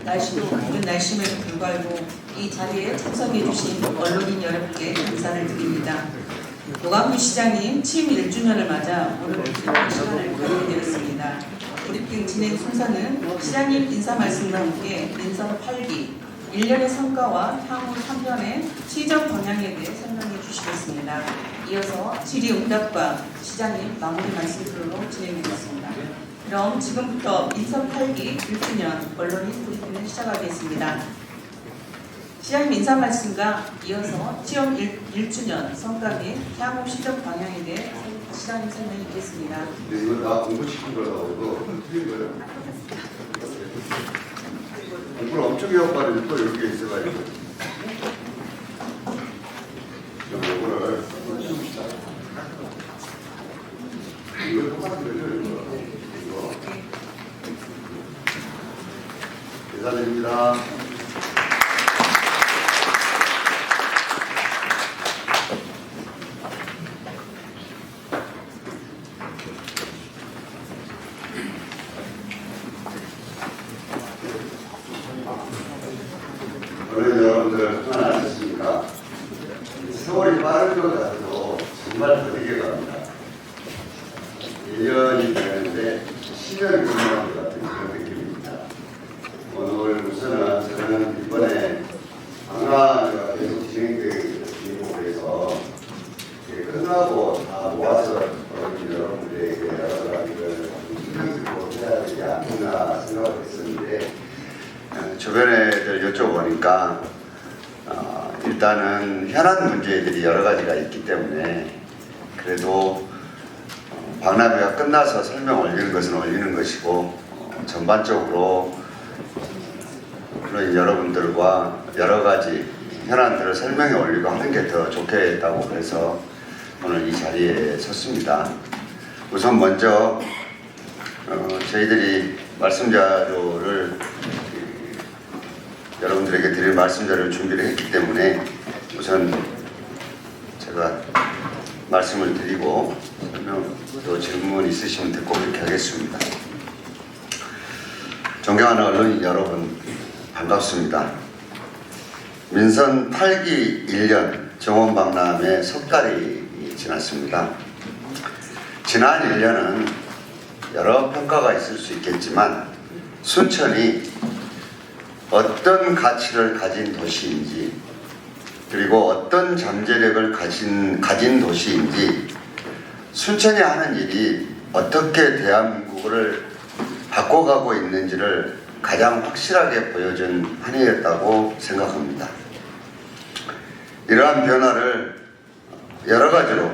날씨도 더운 날씨임에도 불구하고 이 자리에 참석해 주신 언론인 여러분께 감사를 드립니다. 노광훈 시장님 취임 1주년을 맞아 오늘 브리핑 시간을 갖게 되었습니다. 브리핑 진행 순서는 시장님 인사 말씀과 함께 민선 8기 1년의 성과와 향후 3년의 시정 방향에 대해 설명해 주시겠습니다. 이어서 질의응답과 시장님 마무리 말씀으로 진행되겠습니다. 그럼 지금부터 민선 8기 1주년 언론인 브리핑을 시작하겠습니다. 시장님 인사 말씀과 이어서 취임 1주년 성과 및 향후 시정 방향에 대해 시장님 설명해 주겠습니다. 네, 이건 나 공부시킨 거라고 이거 틀린 거예요. 공부를 엄청 해왔다는데 또 이렇게 있어가지고 이거를 이거 똑같은 거죠. 이거 계산드립니다. 오늘 여러분들 편안하셨습니까? 세월이 빠른 것 같아도 정말 더디게 갑니다. 1년이 되는데 10년이 끝나는 것 같은 그런 느낌입니다. 오늘 우선은 저는 이번에 방학가 계속 진행되기 중에서 끝나고 다 모아서 여러분들에게 여러 가지를 설명드리고 해야 되지 않나 생각을 했었는데 주변에 여쭤보니까 일단은 현안 문제들이 여러 가지가 있기 때문에 그래도 박람회가 끝나서 설명 올리는 것은 올리는 것이고 전반적으로 물론 여러분들과 여러 가지 현안들을 설명해 올리고 하는 게 더 좋겠다고 그래서 오늘 이 자리에 섰습니다. 우선 먼저 저희들이 말씀 자료를 여러분들에게 드릴 말씀 자료를 준비를 했기 때문에 우선 제가 말씀을 드리고 또 질문 있으시면 듣고 그렇게 하겠습니다. 존경하는 언론인 여러분 반갑습니다. 민선 8기 1년 정원박람회 석 달이 지났습니다. 지난 1년은 여러 평가가 있을 수 있겠지만 순천이 어떤 가치를 가진 도시인지 그리고 어떤 잠재력을 가진 도시인지 순천이 하는 일이 어떻게 대한민국을 바꿔가고 있는지를 가장 확실하게 보여준 한 해였다고 생각합니다. 이러한 변화를 여러 가지로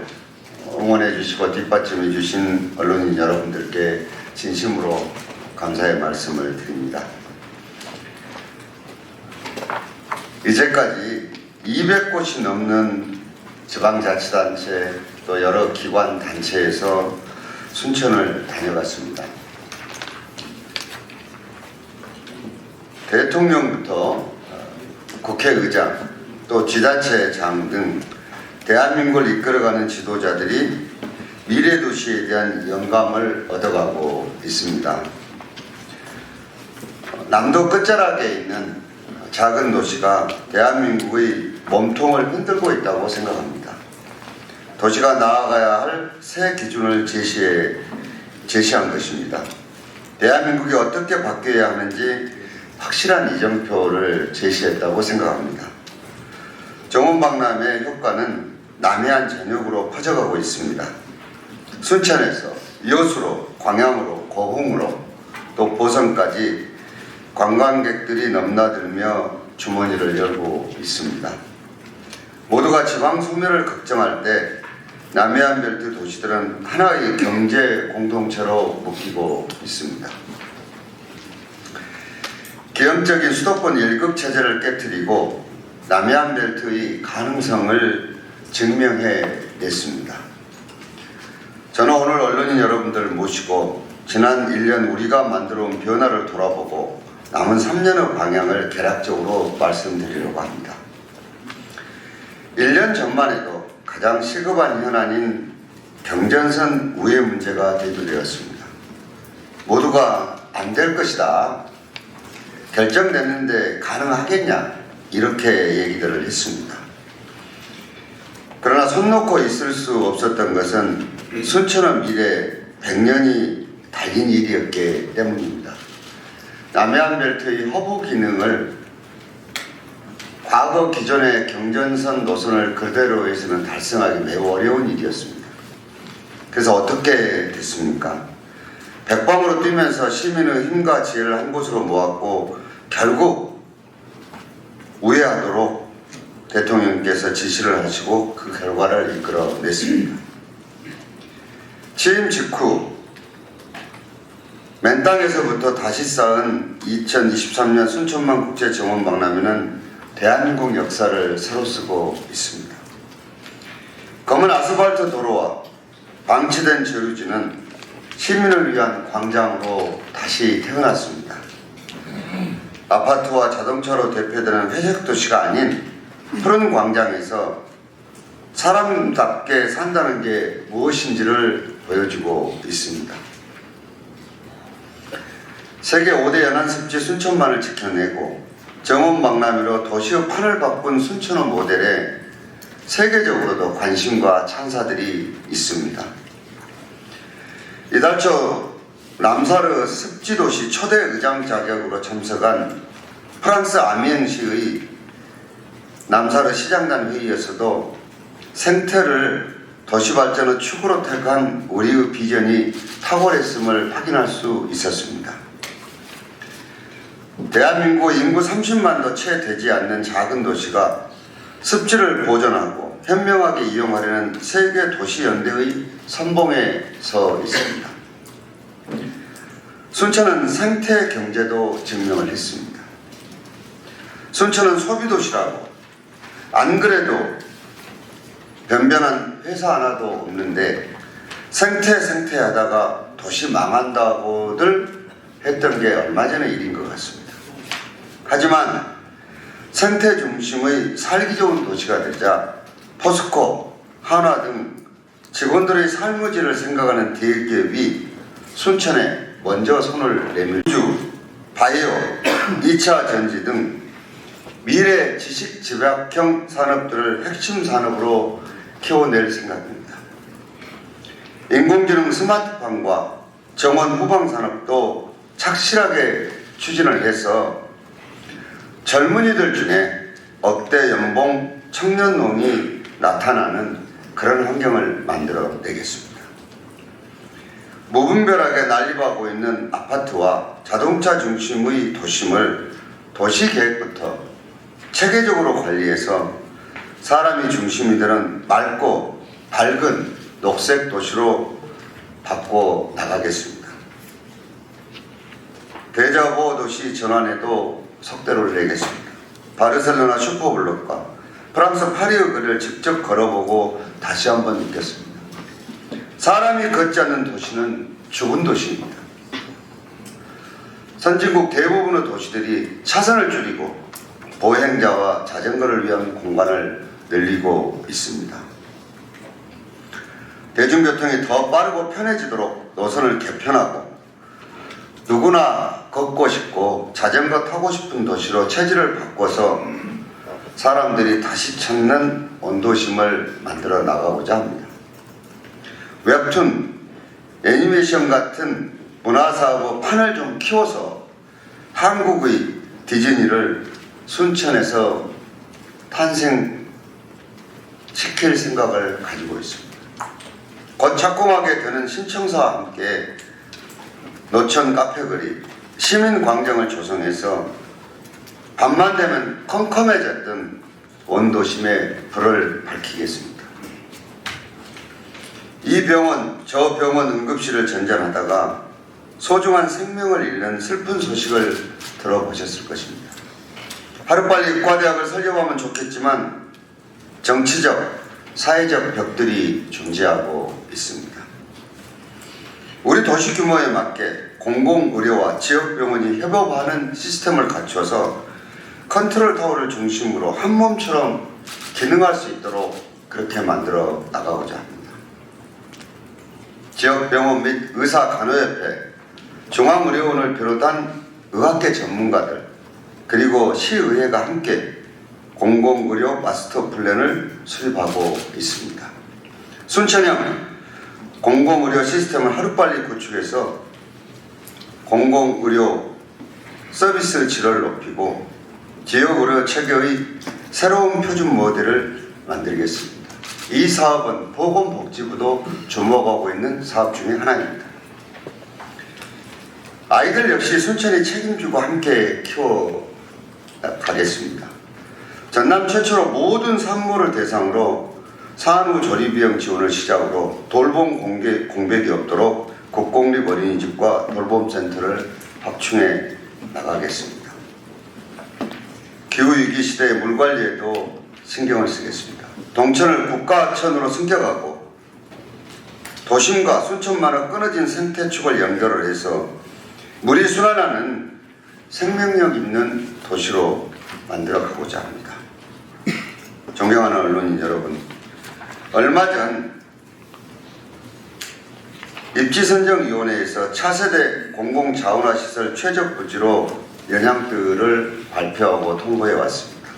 응원해 주시고 뒷받침해 주신 언론인 여러분들께 진심으로 감사의 말씀을 드립니다. 이제까지 200곳이 넘는 지방자치단체 또 여러 기관 단체에서 순천을 다녀갔습니다. 대통령부터 국회의장 또 지자체장 등 대한민국을 이끌어가는 지도자들이 미래도시에 대한 영감을 얻어가고 있습니다. 남도 끝자락에 있는 작은 도시가 대한민국의 몸통을 흔들고 있다고 생각합니다. 도시가 나아가야 할 새 기준을 제시한 것입니다. 대한민국이 어떻게 바뀌어야 하는지 확실한 이정표를 제시했다고 생각합니다. 정원박람회 효과는 남해안 전역으로 퍼져가고 있습니다. 순천에서 여수로, 광양으로, 고흥으로 또 보성까지 관광객들이 넘나들며 주머니를 열고 있습니다. 모두가 지방 소멸을 걱정할 때 남해안 벨트 도시들은 하나의 경제 공동체로 묶이고 있습니다. 계엄적인 수도권 1급 체제를 깨뜨리고 남해안 벨트의 가능성을 증명해냈습니다. 저는 오늘 언론인 여러분들을 모시고 지난 1년 우리가 만들어온 변화를 돌아보고 남은 3년의 방향을 개략적으로 말씀드리려고 합니다. 1년 전만 해도 가장 시급한 현안인 경전선 우회 문제가 대두되었습니다. 모두가 안 될 것이다. 결정됐는데 가능하겠냐 이렇게 얘기들을 했습니다. 그러나 손 놓고 있을 수 없었던 것은 순천의 미래 100년이 달린 일이었기 때문입니다. 남해안 벨트의 허브 기능을 과거 기존의 경전선 노선을 그대로 해서는 달성하기 매우 어려운 일이었습니다. 그래서 어떻게 됐습니까? 백방으로 뛰면서 시민의 힘과 지혜를 한 곳으로 모았고 결국 우회하도록 대통령께서 지시를 하시고 그 결과를 이끌어냈습니다. 취임 직후 맨 땅에서부터 다시 쌓은 2023년 순천만 국제정원 박람회는 대한민국 역사를 새로 쓰고 있습니다. 검은 아스팔트 도로와 방치된 저유지는 시민을 위한 광장으로 다시 태어났습니다. 아파트와 자동차로 대표되는 회색 도시가 아닌 푸른 광장에서 사람답게 산다는 게 무엇인지를 보여주고 있습니다. 세계 5대 연안습지 순천만을 지켜내고 정원 박람회로 도시의 판을 바꾼 순천의 모델에 세계적으로도 관심과 찬사들이 있습니다. 이달 초 남사르 습지도시 초대 의장 자격으로 참석한 프랑스 아미행시의 남사르 시장단 회의에서도 생태를 도시발전의 축으로 택한 우리의 비전이 탁월했음을 확인할 수 있었습니다. 대한민국 인구 30만도 채 되지 않는 작은 도시가 습지를 보존하고 현명하게 이용하려는 세계 도시연대의 선봉에 서 있습니다. 순천은 생태 경제도 증명을 했습니다. 순천은 소비도시라고 안 그래도 변변한 회사 하나도 없는데 생태하다가 도시 망한다고들 했던 게 얼마 전의 일인 것 같습니다. 하지만 생태 중심의 살기 좋은 도시가 되자 포스코, 한화 등 직원들의 삶의 질을 생각하는 대기업이 순천에 먼저 손을 내밀 우주, 바이오, 2차 전지 등 미래 지식 집약형 산업들을 핵심 산업으로 키워낼 생각입니다. 인공지능 스마트팜과 정원 후방 산업도 착실하게 추진을 해서 젊은이들 중에 억대 연봉 청년농이 나타나는 그런 환경을 만들어 내겠습니다. 무분별하게 난립하고 있는 아파트와 자동차 중심의 도심을 도시계획부터 체계적으로 관리해서 사람이 중심이 되는 맑고 밝은 녹색 도시로 바꿔 나가겠습니다. 대자보호도시 전환에도 속도를 내겠습니다. 바르셀로나 슈퍼블록과 프랑스 파리의 거리를 직접 걸어보고 다시 한번 느꼈습니다. 사람이 걷지 않는 도시는 죽은 도시입니다. 선진국 대부분의 도시들이 차선을 줄이고 보행자와 자전거를 위한 공간을 늘리고 있습니다. 대중교통이 더 빠르고 편해지도록 노선을 개편하고 누구나 걷고 싶고 자전거 타고 싶은 도시로 체질을 바꿔서 사람들이 다시 찾는 온도심을 만들어 나가고자 합니다. 웹툰, 애니메이션 같은 문화사업의 판을 좀 키워서 한국의 디즈니를 순천에서 탄생시킬 생각을 가지고 있습니다. 곧 착공하게 되는 신청사와 함께 노천 카페거리, 시민광장을 조성해서 밤만 되면 컴컴해졌던 원도심의 불을 밝히겠습니다. 이 병원, 저 병원 응급실을 전전하다가 소중한 생명을 잃는 슬픈 소식을 들어보셨을 것입니다. 하루빨리 의과대학을 설립하면 좋겠지만 정치적, 사회적 벽들이 존재하고 있습니다. 우리 도시 규모에 맞게 공공의료와 지역병원이 협업하는 시스템을 갖춰서 컨트롤타워를 중심으로 한 몸처럼 기능할 수 있도록 그렇게 만들어 나가고자 합니다. 지역병원 및 의사간호협회, 중앙의료원을 비롯한 의학계 전문가들, 그리고 시의회가 함께 공공의료 마스터 플랜을 수립하고 있습니다. 순천향은 공공의료 시스템을 하루빨리 구축해서 공공의료 서비스 질을 높이고 지역의료 체계의 새로운 표준 모델을 만들겠습니다. 이 사업은 보건복지부도 주목하고 있는 사업 중에 하나입니다. 아이들 역시 순천이 책임지고 함께 키워가겠습니다. 전남 최초로 모든 산모를 대상으로 산후 조리비용 지원을 시작으로 돌봄 공백이 없도록 국공립 어린이집과 돌봄센터를 확충해 나가겠습니다. 기후위기 시대의 물관리에도 신경을 쓰겠습니다. 동천을 국가천으로 승격하고 도심과 순천만의 끊어진 생태축을 연결을 해서 물이 순환하는 생명력 있는 도시로 만들어가고자 합니다. 존경하는 언론인 여러분, 얼마 전 입지선정위원회에서 차세대 공공자원화시설 최적 부지로 연향들을 발표하고 통보해 왔습니다.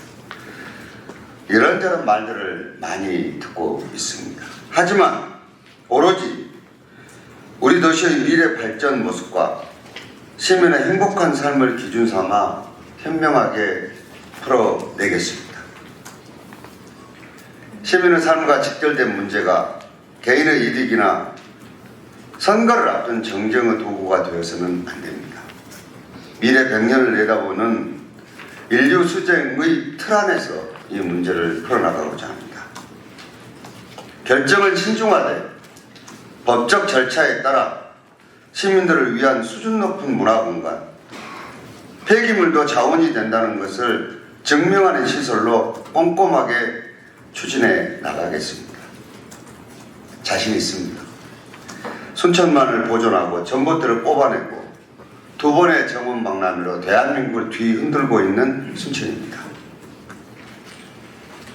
이런저런 말들을 많이 듣고 있습니다. 하지만 오로지 우리 도시의 미래 발전 모습과 시민의 행복한 삶을 기준 삼아 현명하게 풀어내겠습니다. 시민의 삶과 직결된 문제가 개인의 이득이나 선거를 앞둔 정쟁의 도구가 되어서는 안 됩니다. 미래 100년을 내다보는 인류 수쟁의 틀 안에서 이 문제를 풀어나가고자 합니다. 결정을 신중하되 법적 절차에 따라 시민들을 위한 수준 높은 문화공간, 폐기물도 자원이 된다는 것을 증명하는 시설로 꼼꼼하게 추진해 나가겠습니다. 자신 있습니다. 순천만을 보존하고 전봇대를 뽑아내고 두 번의 정원 박람회로 대한민국을 뒤흔들고 있는 순천입니다.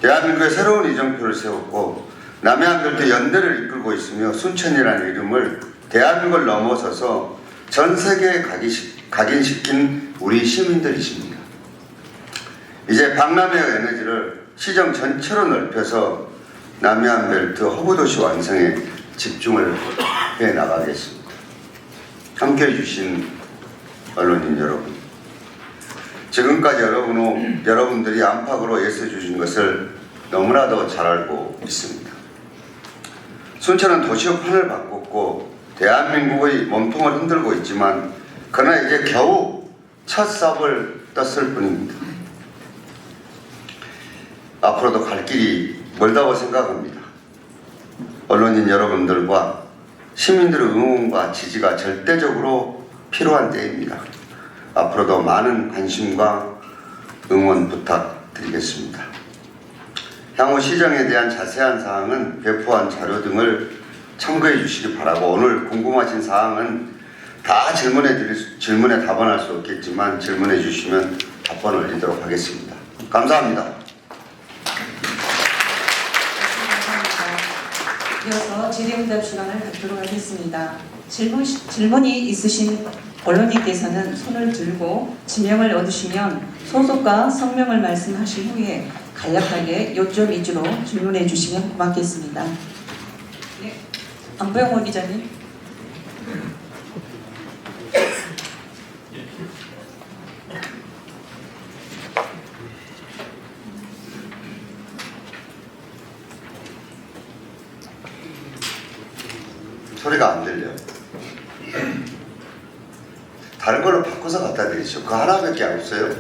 대한민국의 새로운 이정표를 세웠고 남해안별도 연대를 이끌고 있으며 순천이라는 이름을 대한민국을 넘어서서 전 세계에 각인시킨 우리 시민들이십니다. 이제 박람회의 에너지를 시정 전체로 넓혀서 남해안벨트 허브도시 완성에 집중을 해 나가겠습니다. 함께해 주신 언론인 여러분, 지금까지 여러분들이 안팎으로 애써 주신 것을 너무나도 잘 알고 있습니다. 순천은 도시의 판을 바꿨고 대한민국의 몸통을 흔들고 있지만 그러나 이제 겨우 첫 삽을 떴을 뿐입니다. 앞으로도 갈 길이 멀다고 생각합니다. 언론인 여러분들과 시민들의 응원과 지지가 절대적으로 필요한 때입니다. 앞으로도 많은 관심과 응원 부탁드리겠습니다. 향후 시정에 대한 자세한 사항은 배포한 자료 등을 참고해 주시기 바라고, 오늘 궁금하신 사항은 다 질문에 답변할 수 없겠지만 질문해 주시면 답변 올리도록 하겠습니다. 감사합니다. 이어서 질의응답 시간을 갖도록 하겠습니다. 질문이 있으신 언론인께서는 손을 들고 지명을 얻으시면 소속과 성명을 말씀하신 후에 간략하게 요점 위주로 질문해 주시면 고맙겠습니다. 네. 안보영원 기자님. 소리가 안 들려. 다른 걸로 바꿔서 갖다 드리죠. 그거 하나밖에 없어요.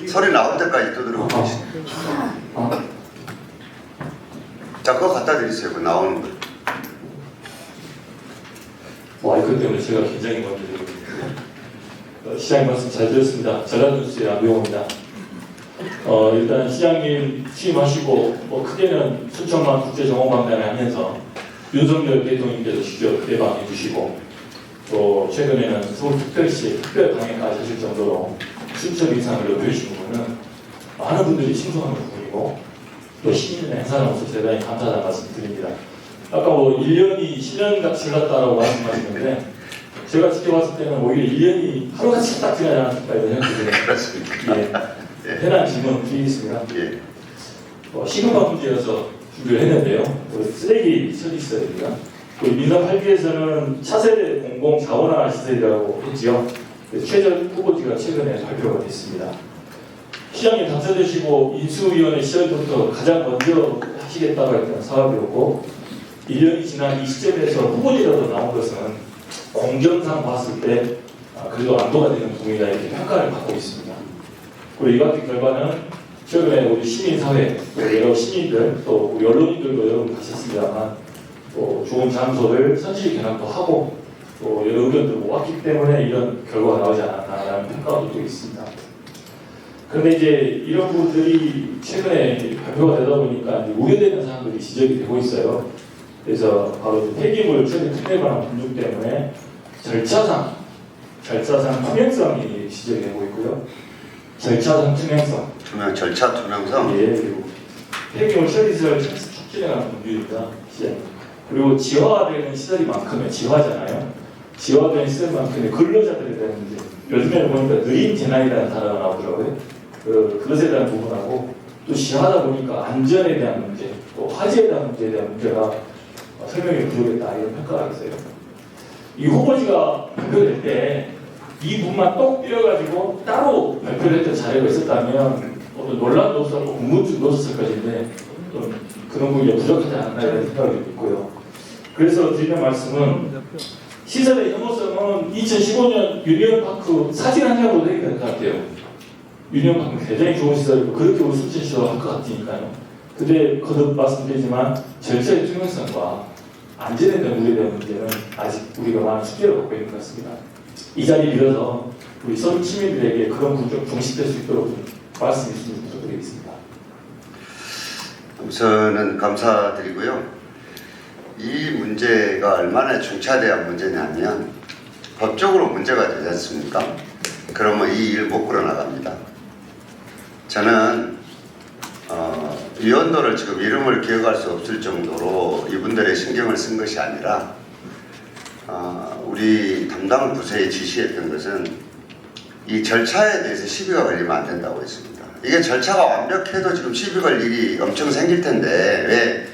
소리 나올 때까지 두드리고 계시네. 자, 그거 갖다 드리세요. 그거 나오는 거. 마이크 때문에 제가 굉장히 먼저 드리고 시장님 말씀 잘 들었습니다. 전라도뉴스의 안병호입니다. 일단 시장님 취임하시고 크게는 순천만 국제정원박람회 하면서 윤석열 대통령께서 직접 개방해 주시고 또 최근에는 서울특별시 특별 강행까지 하실 정도로 순천 인상을 높여주시는 것은 많은 분들이 칭송하는 부분이고 또 시민의 행사로서 대단히 감사하다는 말씀 드립니다. 아까 1년이 10년같이 흘렀다라고 말씀하시는데 제가 지켜봤을 때는 오히려 1년이 하루같이 딱 지나지 않았을까 이런 생각이 드네요. 그렇습니까? 예. 예. 해당 질문 드리겠습니다. 예. 시급한 문제여서 준비를 했는데요. 쓰레기 처리시설입니다. 민선 8기에서는 차세대 공공 자원화 시설이라고 했지요. 최저 후보지가 최근에 발표가 됐습니다. 시장님 당선되시고 인수위원회 시절부터 가장 먼저 하시겠다고 했던 사업이었고 1년이 지난 이 시점에서 후보지라도 나온 것은 공정상 봤을 때 그래도 안도가 되는 부분이다 이렇게 평가를 받고 있습니다. 그리고 이 같은 결과는 최근에 우리 시민사회, 또 여러 시민들, 또 우리 언론인들도 여러분 가셨습니다만 또 좋은 장소를 선실 견학도 하고 또 여러 의견도 모았기 때문에 이런 결과가 나오지 않았나라는 평가가 또 있습니다. 그런데 이제 이런 부분들이 최근에 발표가 되다 보니까 이제 우려되는 사항들이 지적이 되고 있어요. 그래서 바로 폐기물 처리 특례 관한 분류 때문에 절차상 투명성이 지적이 되고 있고요. 절차상 투명성. 절차 투명성. 예, 그리고 폐기물 처리시설 촉진에 관한 분류입니다. 그리고 지화되는 시설이만큼의 지화잖아요. 지화된 시설만큼의 근로자들에 대한 문제. 요즘에 보니까 느린 재난이라는 단어가 나오더라고요. 그것에 대한 부분하고 또 시화하다 보니까 안전에 대한 문제, 또 화재에 대한 문제에 대한 문제가 설명이 부족했다 이런 평가가 있어요. 이 후보지가 발표될 때 이 부분만 똑 띄어가지고 따로 발표를 했던 자료가 있었다면 어떤 논란도 없었고 궁금증도 없었을 것인데 좀 그런 부분이 부족하지 않나 이런 생각이 있고요. 그래서 드리는 말씀은 시설의 혐오성은 2015년 유니언파크 사진 한 장으로 되게 될 것 같아요. 유니언파크 굉장히 좋은 시설이고 그렇게 우리 순천시도 할 것 같으니까요. 근데 거듭 말씀드리지만 절차의 투명성과 안전에 대한 우려에 대한 문제는 아직 우리가 많은 숙제를 갖고 있는 것 같습니다. 이 자리를 빌어서 우리 서울 시민들에게 그런 부분 좀 종식될 수 있도록 좀 말씀 있으면 부탁드리겠습니다. 우선은 감사드리고요. 이 문제가 얼마나 중차대한 문제냐면 법적으로 문제가 되지 않습니까? 그러면 이 일 못 끌어나갑니다. 저는 위원도를 지금 이름을 기억할 수 없을 정도로 이분들의 신경을 쓴 것이 아니라 우리 담당 부서에 지시했던 것은 이 절차에 대해서 시비가 걸리면 안 된다고 했습니다. 이게 절차가 완벽해도 지금 시비 걸 일이 엄청 생길 텐데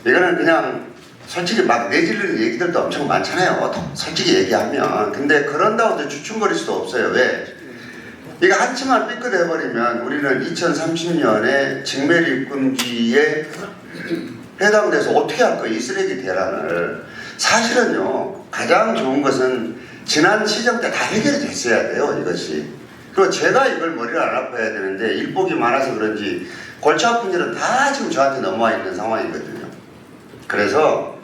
왜 이거는 그냥 솔직히 막 내지르는 얘기들도 엄청 많잖아요. 솔직히 얘기하면. 근데 그런다고 또 주춤거릴 수도 없어요. 왜? 이거 한치만 삐끗해버리면 우리는 2030년에 직매립금지에 해당돼서 어떻게 할 거예요? 이 쓰레기 대란을. 사실은요, 가장 좋은 것은 지난 시정 때 다 해결이 됐어야 돼요, 이것이. 그리고 제가 이걸 머리를 안 아파야 되는데 일복이 많아서 그런지 골치 아픈 일은 다 지금 저한테 넘어와 있는 상황이거든요. 그래서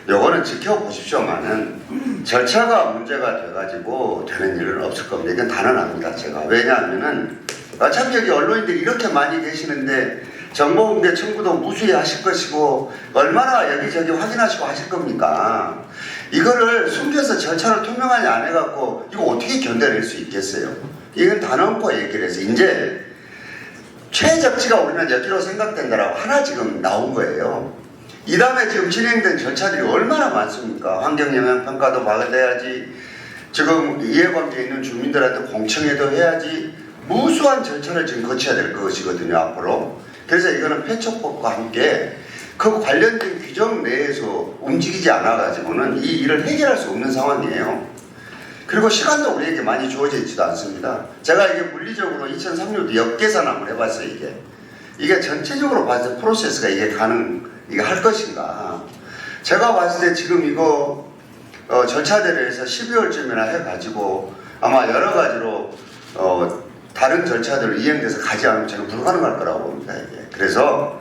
요거는 지켜보십시오만은 절차가 문제가 돼가지고 되는 일은 없을 겁니다. 이건 단언합니다, 제가. 왜냐하면은 어차피 여기 언론인들이 이렇게 많이 계시는데 정보공개 청구도 무수히 하실 것이고 얼마나 여기저기 확인하시고 하실 겁니까? 이거를 숨겨서 절차를 투명하게 안 해갖고 이거 어떻게 견뎌낼 수 있겠어요? 이건 단언코 얘기를 해서 이제 최적치가 우리는 여기로 생각된다라고 하나 지금 나온 거예요. 이 다음에 지금 진행된 절차들이 얼마나 많습니까? 환경영향평가도 받아야지, 지금 이해관계에 있는 주민들한테 공청회도 해야지, 무수한 절차를 지금 거쳐야 될 것이거든요, 앞으로. 그래서 이거는 폐촉법과 함께 그 관련된 규정 내에서 움직이지 않아가지고는 이 일을 해결할 수 없는 상황이에요. 그리고 시간도 우리에게 많이 주어져 있지도 않습니다. 제가 이게 물리적으로 2003년도 역계산 한번 해봤어요, 이게 전체적으로 봤을 때 프로세스가 이게 이게 할 것인가. 제가 봤을 때 지금 이거 절차대로 해서 12월쯤이나 해가지고 아마 여러 가지로 다른 절차들로 이행돼서 가지 않으면 저는 불가능할 거라고 봅니다, 이게. 그래서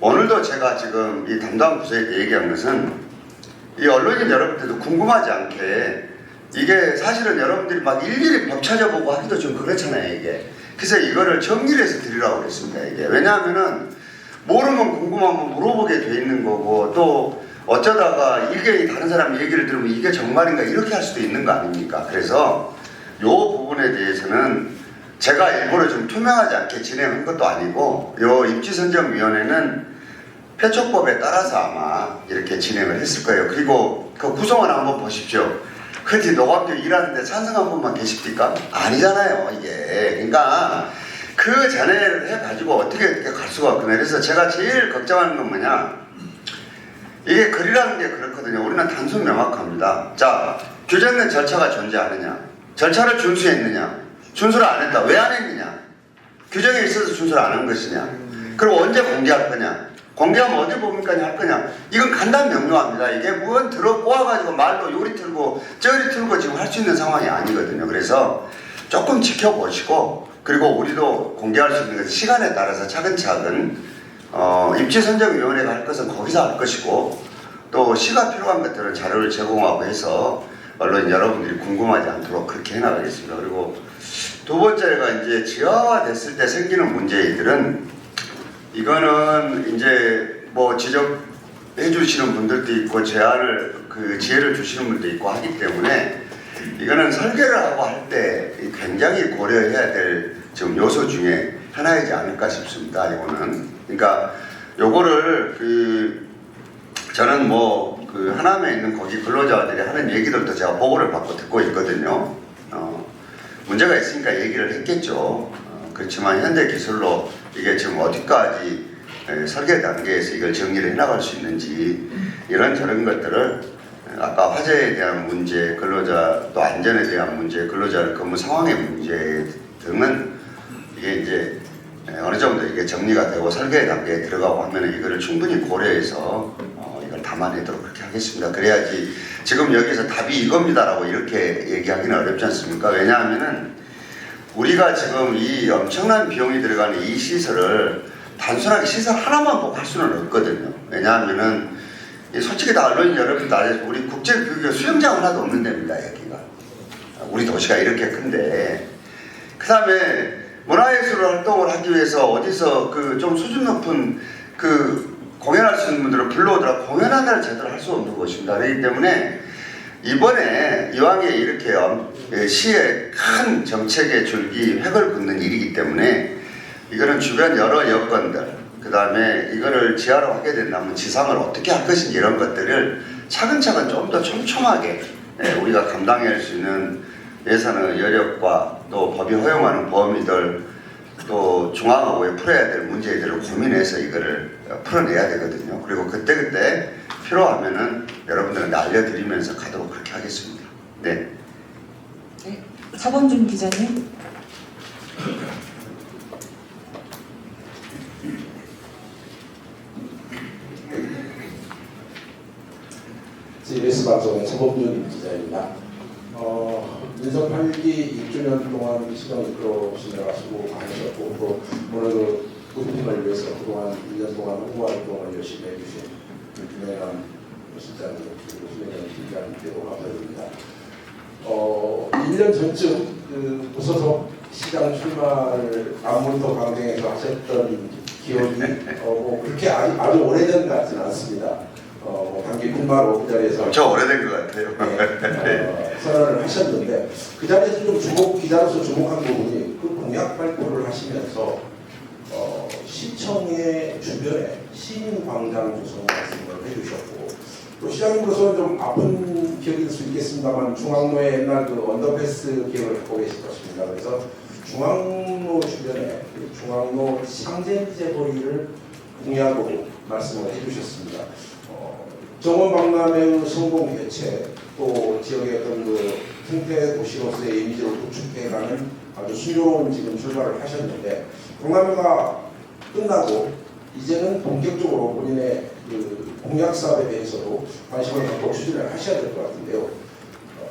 오늘도 제가 지금 이 담당 부서에게 얘기한 것은 이 언론인 여러분들도 궁금하지 않게 이게 사실은 여러분들이 막 일일이 법 찾아보고 하기도 좀 그렇잖아요, 이게. 그래서 이거를 정리를 해서 드리라고 그랬습니다, 이게. 왜냐하면은 모르면 궁금하면 물어보게 돼 있는 거고 또 어쩌다가 이게 다른 사람 얘기를 들으면 이게 정말인가 이렇게 할 수도 있는 거 아닙니까? 그래서 이 부분에 대해서는 제가 일부러 좀 투명하지 않게 진행한 것도 아니고 이 입지선정위원회는 폐촉법에 따라서 아마 이렇게 진행을 했을 거예요. 그리고 그 구성원 한번 보십시오. 그렇지 노감교 일하는데 찬성한 분만 계십니까? 아니잖아요 이게. 그러니까 그 전에를 해가지고 어떻게 갈 수가 없거든요. 그래서 제가 제일 걱정하는 건 뭐냐, 이게 글이라는 게 그렇거든요. 우리는 단순 명확합니다. 자, 규정된 절차가 존재하느냐, 절차를 준수했느냐, 준수를 안 했다, 왜 안 했느냐, 규정에 있어서 준수를 안 한 것이냐, 그리고 언제 공개할 거냐, 공개하면 어디 보니까 할 거냐, 이건 간단 명료합니다. 이게 무언 들어 꼬아가지고 말로 요리 틀고 저리 틀고 지금 할 수 있는 상황이 아니거든요. 그래서 조금 지켜보시고, 그리고 우리도 공개할 수 있는 것은 시간에 따라서 차근차근 입지선정위원회가 할 것은 거기서 할 것이고, 또 시가 필요한 것들은 자료를 제공하고 해서 언론 여러분들이 궁금하지 않도록 그렇게 해나가겠습니다. 그리고 두 번째가 이제 지하화됐을 때 생기는 문제들은, 이거는 이제 뭐 지적해 주시는 분들도 있고 제안을 지혜를 주시는 분도 있고 하기 때문에, 이거는 설계를 하고 할 때 굉장히 고려해야 될 지금 요소 중에 하나이지 않을까 싶습니다. 이거는. 그러니까 요거를 저는 뭐 하남에 있는 거기 근로자들이 하는 얘기들도 제가 보고를 받고 듣고 있거든요. 문제가 있으니까 얘기를 했겠죠. 그렇지만 현대 기술로 이게 지금 어디까지 설계 단계에서 이걸 정리를 해나갈 수 있는지, 이런저런 것들을 아까 화재에 대한 문제, 근로자 또 안전에 대한 문제, 근로자 근무 상황의 문제 등은 이게 이제 어느 정도 이게 정리가 되고 설계 단계에 들어가고 하면 이거를 충분히 고려해서 이걸 담아내도록 그렇게 하겠습니다. 그래야지 지금 여기서 답이 이겁니다라고 이렇게 얘기하기는 어렵지 않습니까? 왜냐하면은 우리가 지금 이 엄청난 비용이 들어가는 이 시설을 단순하게 시설 하나만 보고 할 수는 없거든요. 왜냐하면은 솔직히 다 언론인 여러분도 알죠. 우리 국제교육에 수영장 하나도 없는 데입니다, 여기가. 우리 도시가 이렇게 큰데. 그 다음에 문화예술 활동을 하기 위해서 어디서 좀 수준 높은 공연할 수 있는 분들을 불러오더라 공연 하나를 제대로 할 수 없는 것입니다. 그렇기 때문에 이번에 이왕에 이렇게 시의 큰 정책의 줄기 획을 긋는 일이기 때문에, 이거는 주변 여러 여건들, 그 다음에 이거를 지하로 하게 된다면 지상을 어떻게 할 것인지, 이런 것들을 차근차근 좀 더 촘촘하게 우리가 감당할 수 있는 예산의 여력과 또 법이 허용하는 범위들, 또 중앙하고에 풀어야 될 문제들을 고민해서 이거를 풀어내야 되거든요. 그리고 그때그때 필요하면은 여러분들한테 알려드리면서 가도록 그렇게 하겠습니다. 네. 네. 차범준 기자님. CBS 방송의 차범준 기자입니다. 민선 8기 6주년 동안 시간을 이끌어오시느라 수고 많으셨고, 또 오늘도 후보팀을 위해서 그동안 1년 동안 홍보 활동을 열심히 해주신 김영환 실장님, 그리고 김영환 팀장님께도 감사드립니다. 1년 전쯤 무소속 시장 출마를 안문도 강정에서 하셨던 기억이 뭐 그렇게 아주 오래된 것 같지는 않습니다. 단기 출마로 그 자리에서 저 오래된 것 같아요. 네, 선언을 하셨는데, 그 자리에서 좀 기자로서 주목한 부분이 그 공약 발표를 하시면서 시청의 주변에 시민광장 조성 말씀을 해주셨고, 또 시장님으로서는 좀 아픈 기억일 수 있겠습니다만 중앙로에 옛날 언더패스 기억을 갖고 계실 것입니다. 그래서 중앙로 주변에 중앙로 상생제 거리를 공약으로 말씀을 해주셨습니다. 정원 박람회의 성공 개최, 또 지역의 어떤 생태 도시로서의 이미지를 구축해가는 아주 순조로운 지금 출발을 하셨는데, 박람회가 끝나고 이제는 본격적으로 본인의 공약 사업에 대해서도 관심을 갖고 추진을 하셔야 될 것 같은데요.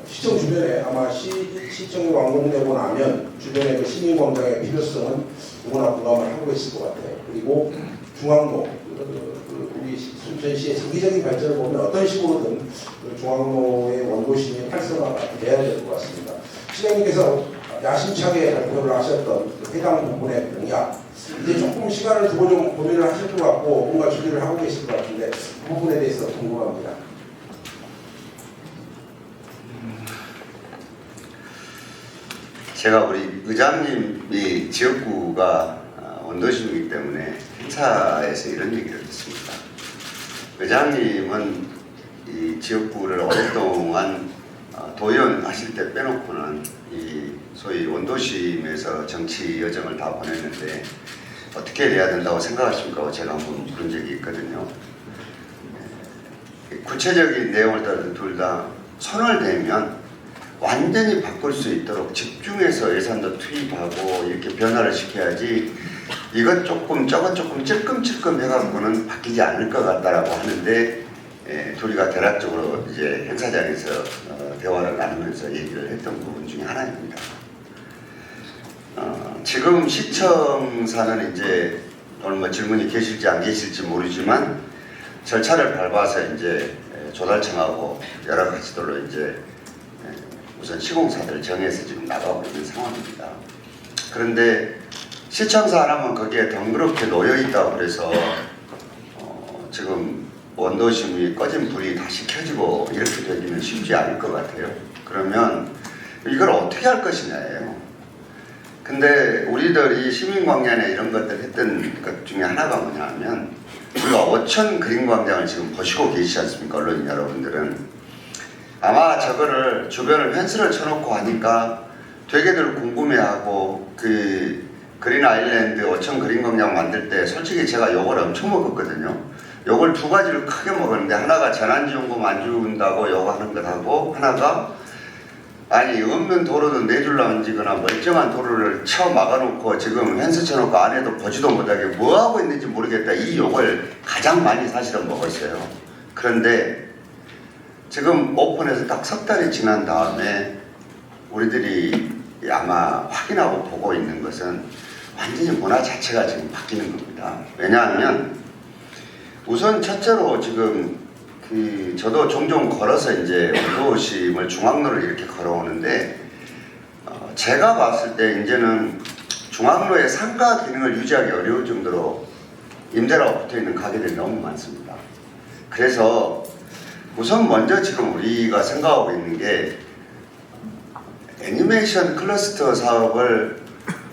시청 주변에 아마 시청이 완공되고 나면 주변의 시민광장의 필요성은 누구나 공감을 하고 있을 것 같아요. 그리고 중앙로, 우리 순천시의 장기적인 발전을 보면 어떤 식으로든 중앙로의 원도심이 활성화가 돼야 될 것 같습니다. 시장님께서 야심차게 발표를 하셨던 해당 부분의 공약, 이제 조금 시간을 두고 좀 고민을 하실 것 같고 뭔가 준비를 하고 계실 것 같은데, 그 부분에 대해서 궁금합니다. 제가 우리 의장님이 지역구가 원도심이기 때문에 행사에서 이런 얘기를 했습니다. 의장님은 이 지역구를 오랫동안 도의원 하실 때 빼놓고는 이 소위 원도심에서 정치 여정을 다 보냈는데 어떻게 해야 된다고 생각하십니까? 제가 한번 물은 적이 있거든요. 구체적인 내용을 둘 다 손을 대면 완전히 바꿀 수 있도록 집중해서 예산도 투입하고 이렇게 변화를 시켜야지 이것 조금 저것 조금 찔끔찔끔 해갖고는 바뀌지 않을 것 같다라고 하는데 둘이가 대략적으로 이제 행사장에서 대화를 나누면서 얘기를 했던 부분 중에 하나입니다. 지금 시청사는 이제 오늘 뭐 질문이 계실지 안 계실지 모르지만 절차를 밟아서 이제 조달청하고 여러 가지들로 이제 우선 시공사들을 정해서 지금 나가고 있는 상황입니다. 그런데 시청사 하나면 거기에 덩그럽게 놓여 있다고 그래서 지금 원도심이 꺼진 불이 다시 켜지고 이렇게 되기는 쉽지 않을 것 같아요. 그러면 이걸 어떻게 할 것이냐예요. 근데 우리들이 시민광장에 이런 것들 했던 것 중에 하나가 뭐냐면 우리가 오천 그린광장을 지금 보시고 계시지 않습니까? 언론인 여러분들은 아마 저거를 주변을 펜스를 쳐놓고 하니까 되게들 궁금해하고 그 그린 아일랜드 오천 그린광장 만들 때 솔직히 제가 욕을 엄청 먹었거든요. 욕을 두 가지를 크게 먹었는데 하나가 재난지원금 안 준다고 욕하는 것하고 하나가 아니 없는 도로도 내줄라면 지거나 멀쩡한 도로를 쳐 막아놓고 지금 펜스 쳐놓고 안에도 보지도 못하게 뭐하고 있는지 모르겠다 이 욕을 가장 많이 사실은 먹었어요. 그런데 지금 오픈해서 딱 석 달이 지난 다음에 우리들이 아마 확인하고 보고 있는 것은 완전히 문화 자체가 지금 바뀌는 겁니다. 왜냐하면 우선 첫째로 지금 저도 종종 걸어서 이제 원도심을 중앙로를 이렇게 걸어오는데 제가 봤을 때 이제는 중앙로의 상가 기능을 유지하기 어려울 정도로 임대라고 붙어있는 가게들이 너무 많습니다. 그래서 우선 먼저 지금 우리가 생각하고 있는 게 애니메이션 클러스터 사업을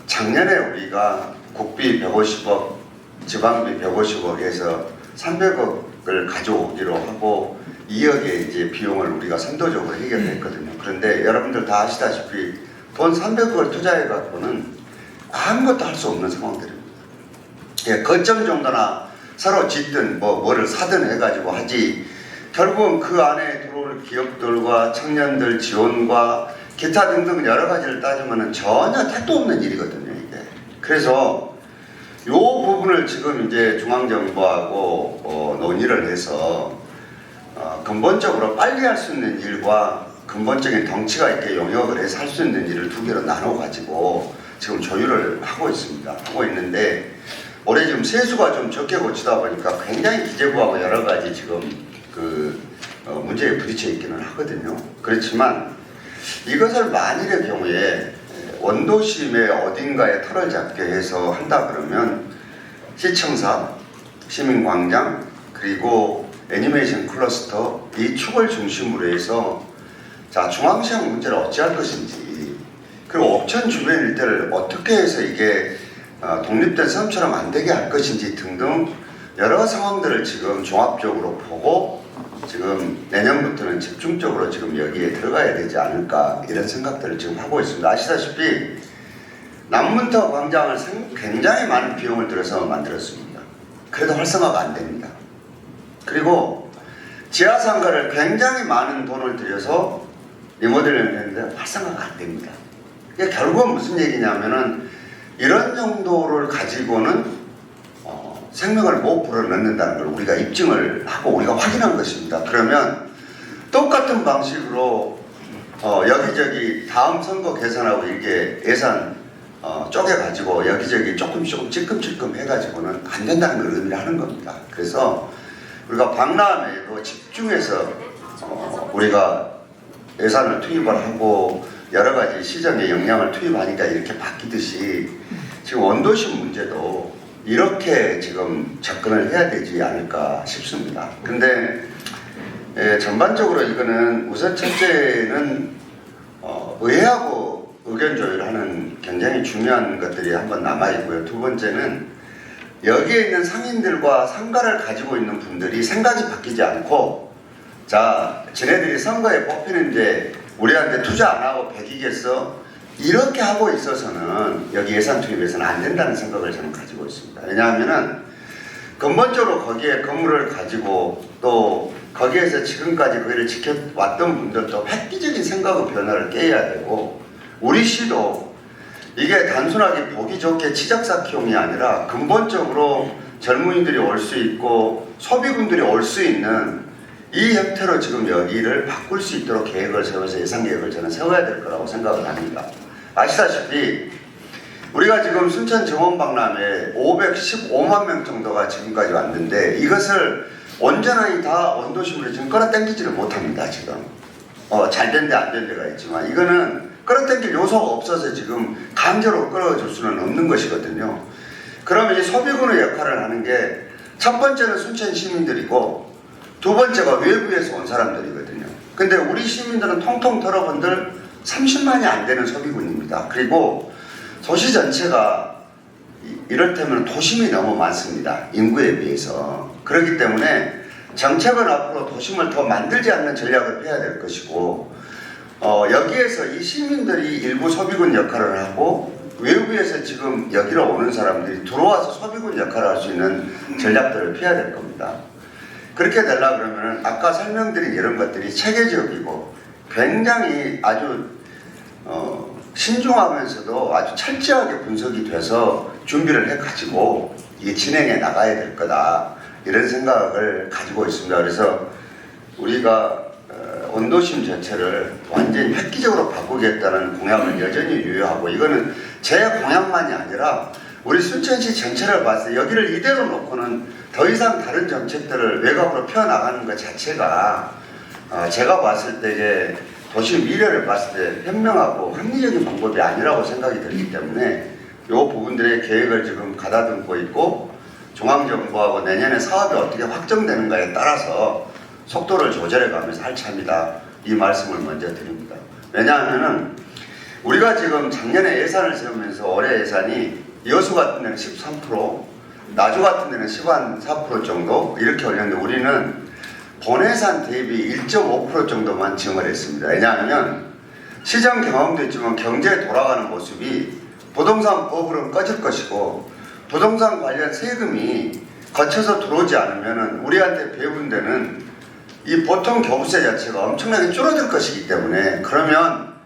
작년에 우리가 국비 150억, 지방비 150억 해서 300억을 가져오기로 하고 2억의 이제 비용을 우리가 선도적으로 해결했거든요. 그런데 여러분들 다 아시다시피 돈 300억을 투자해 갖고는 아무것도 할 수 없는 상황들입니다. 예, 거점 정도나 서로 짓든 뭐를 사든 해가지고 하지 결국은 그 안에 들어올 기업들과 청년들 지원과 기타 등등 여러 가지를 따지면 전혀 택도 없는 일이거든요, 이게. 그래서 이 부분을 지금 이제 중앙정부하고 논의를 해서 근본적으로 빨리 할 수 있는 일과 근본적인 덩치가 있게 용역을 해서 할 수 있는 일을 두 개로 나눠 가지고 지금 조율을 하고 있습니다. 하고 있는데 올해 지금 세수가 좀 적게 고치다 보니까 굉장히 기재부하고 여러 가지 지금 문제에 부딪혀 있기는 하거든요. 그렇지만 이것을 만일의 경우에 원도심의 어딘가에 털을 잡게 해서 한다 그러면 시청사, 시민광장, 그리고 애니메이션 클러스터 이 축을 중심으로 해서 자 중앙시장 문제를 어찌할 것인지 그리고 옥천 주변 일대를 어떻게 해서 이게 독립된 섬처럼 안 되게 할 것인지 등등 여러 상황들을 지금 종합적으로 보고 지금 내년부터는 집중적으로 지금 여기에 들어가야 되지 않을까 이런 생각들을 지금 하고 있습니다. 아시다시피 남문터 광장을 굉장히 많은 비용을 들여서 만들었습니다. 그래도 활성화가 안 됩니다. 그리고 지하상가를 굉장히 많은 돈을 들여서 리모델링을 했는데 활성화가 안 됩니다. 이게 결국은 무슨 얘기냐면은 이런 정도를 가지고는 생명을 못 불어넣는다는 걸 우리가 입증을 하고 우리가 확인한 것입니다. 그러면 똑같은 방식으로 여기저기 다음 선거 계산하고 이게 예산 쪼개가지고 여기저기 조금 찔끔찔끔 해가지고는 안 된다는 걸 의미를 하는 겁니다. 그래서 우리가 박람회도 집중해서 우리가 예산을 투입을 하고 여러 가지 시장에 영향을 투입하니까 이렇게 바뀌듯이 지금 원도심 문제도 이렇게 지금 접근을 해야 되지 않을까 싶습니다. 근데 전반적으로 이거는 우선 첫째는 의회하고 의견 조율하는 굉장히 중요한 것들이 한번 남아있고요. 두 번째는 여기에 있는 상인들과 상가를 가지고 있는 분들이 생각이 바뀌지 않고 자, 쟤네들이 선거에 뽑히는데 우리한테 투자 안 하고 배기겠어? 이렇게 하고 있어서는 여기 예산 투입에서는 안 된다는 생각을 저는 가지고 있습니다. 왜냐하면은 근본적으로 거기에 건물을 가지고 또 거기에서 지금까지 거기를 지켜왔던 분들도 획기적인 생각의 변화를 깨야 되고, 우리 시도 이게 단순하게 보기 좋게 치적쌓기용이 아니라 근본적으로 젊은이들이 올 수 있고 소비군들이 올 수 있는 이 형태로 지금 여기를 바꿀 수 있도록 계획을 세워서 예산 계획을 저는 세워야 될 거라고 생각을 합니다. 아시다시피 우리가 지금 순천 정원박람회에 515만 명 정도가 지금까지 왔는데 이것을 온전히 다 원도심으로 지금 끌어당기지를 못합니다. 지금 잘 된 데 안 된 데가 있지만 이거는 끌어당길 요소가 없어서 지금 강제로 끌어줄 수는 없는 것이거든요. 그러면 이 소비군의 역할을 하는 게 첫 번째는 순천 시민들이고 두 번째가 외부에서 온 사람들이거든요. 근데 우리 시민들은 통통 털어본들 30만이 안 되는 소비군입니다. 그리고 도시 전체가 이를테면 도심이 너무 많습니다. 인구에 비해서. 그렇기 때문에 정책은 앞으로 도심을 더 만들지 않는 전략을 펴야 될 것이고, 여기에서 이 시민들이 일부 소비군 역할을 하고 외부에서 지금 여기로 오는 사람들이 들어와서 소비군 역할을 할 수 있는 전략들을 펴야 될 겁니다. 그렇게 되려고 그러면 아까 설명드린 이런 것들이 체계적이고 굉장히 아주 신중하면서도 아주 철저하게 분석이 돼서 준비를 해가지고 이게 진행해 나가야 될 거다, 이런 생각을 가지고 있습니다. 그래서 우리가 원도심 자체를 완전히 획기적으로 바꾸겠다는 공약을 여전히 유효하고, 이거는 제 공약만이 아니라 우리 순천시 전체를 봤을 때 여기를 이대로 놓고는 더 이상 다른 정책들을 외곽으로 펴나가는 것 자체가 제가 봤을 때 이제 도시 미래를 봤을 때 현명하고 합리적인 방법이 아니라고 생각이 들기 때문에 이 부분들의 계획을 지금 가다듬고 있고, 중앙정부하고 내년에 사업이 어떻게 확정되는가에 따라서 속도를 조절해 가면서 할 차입니다. 이 말씀을 먼저 드립니다. 왜냐하면은 우리가 지금 작년에 예산을 세우면서 올해 예산이 여수 같은 데는 13%, 나주 같은 데는 14% 정도 이렇게 올렸는데 우리는 본예산 대비 1.5% 정도만 지원을 했습니다. 왜냐하면 시장 경험도 있지만 경제에 돌아가는 모습이 부동산 법으로는 꺼질 것이고, 부동산 관련 세금이 거쳐서 들어오지 않으면 우리한테 배분 데는 이 보통 교부세 자체가 엄청나게 줄어들 것이기 때문에, 그러면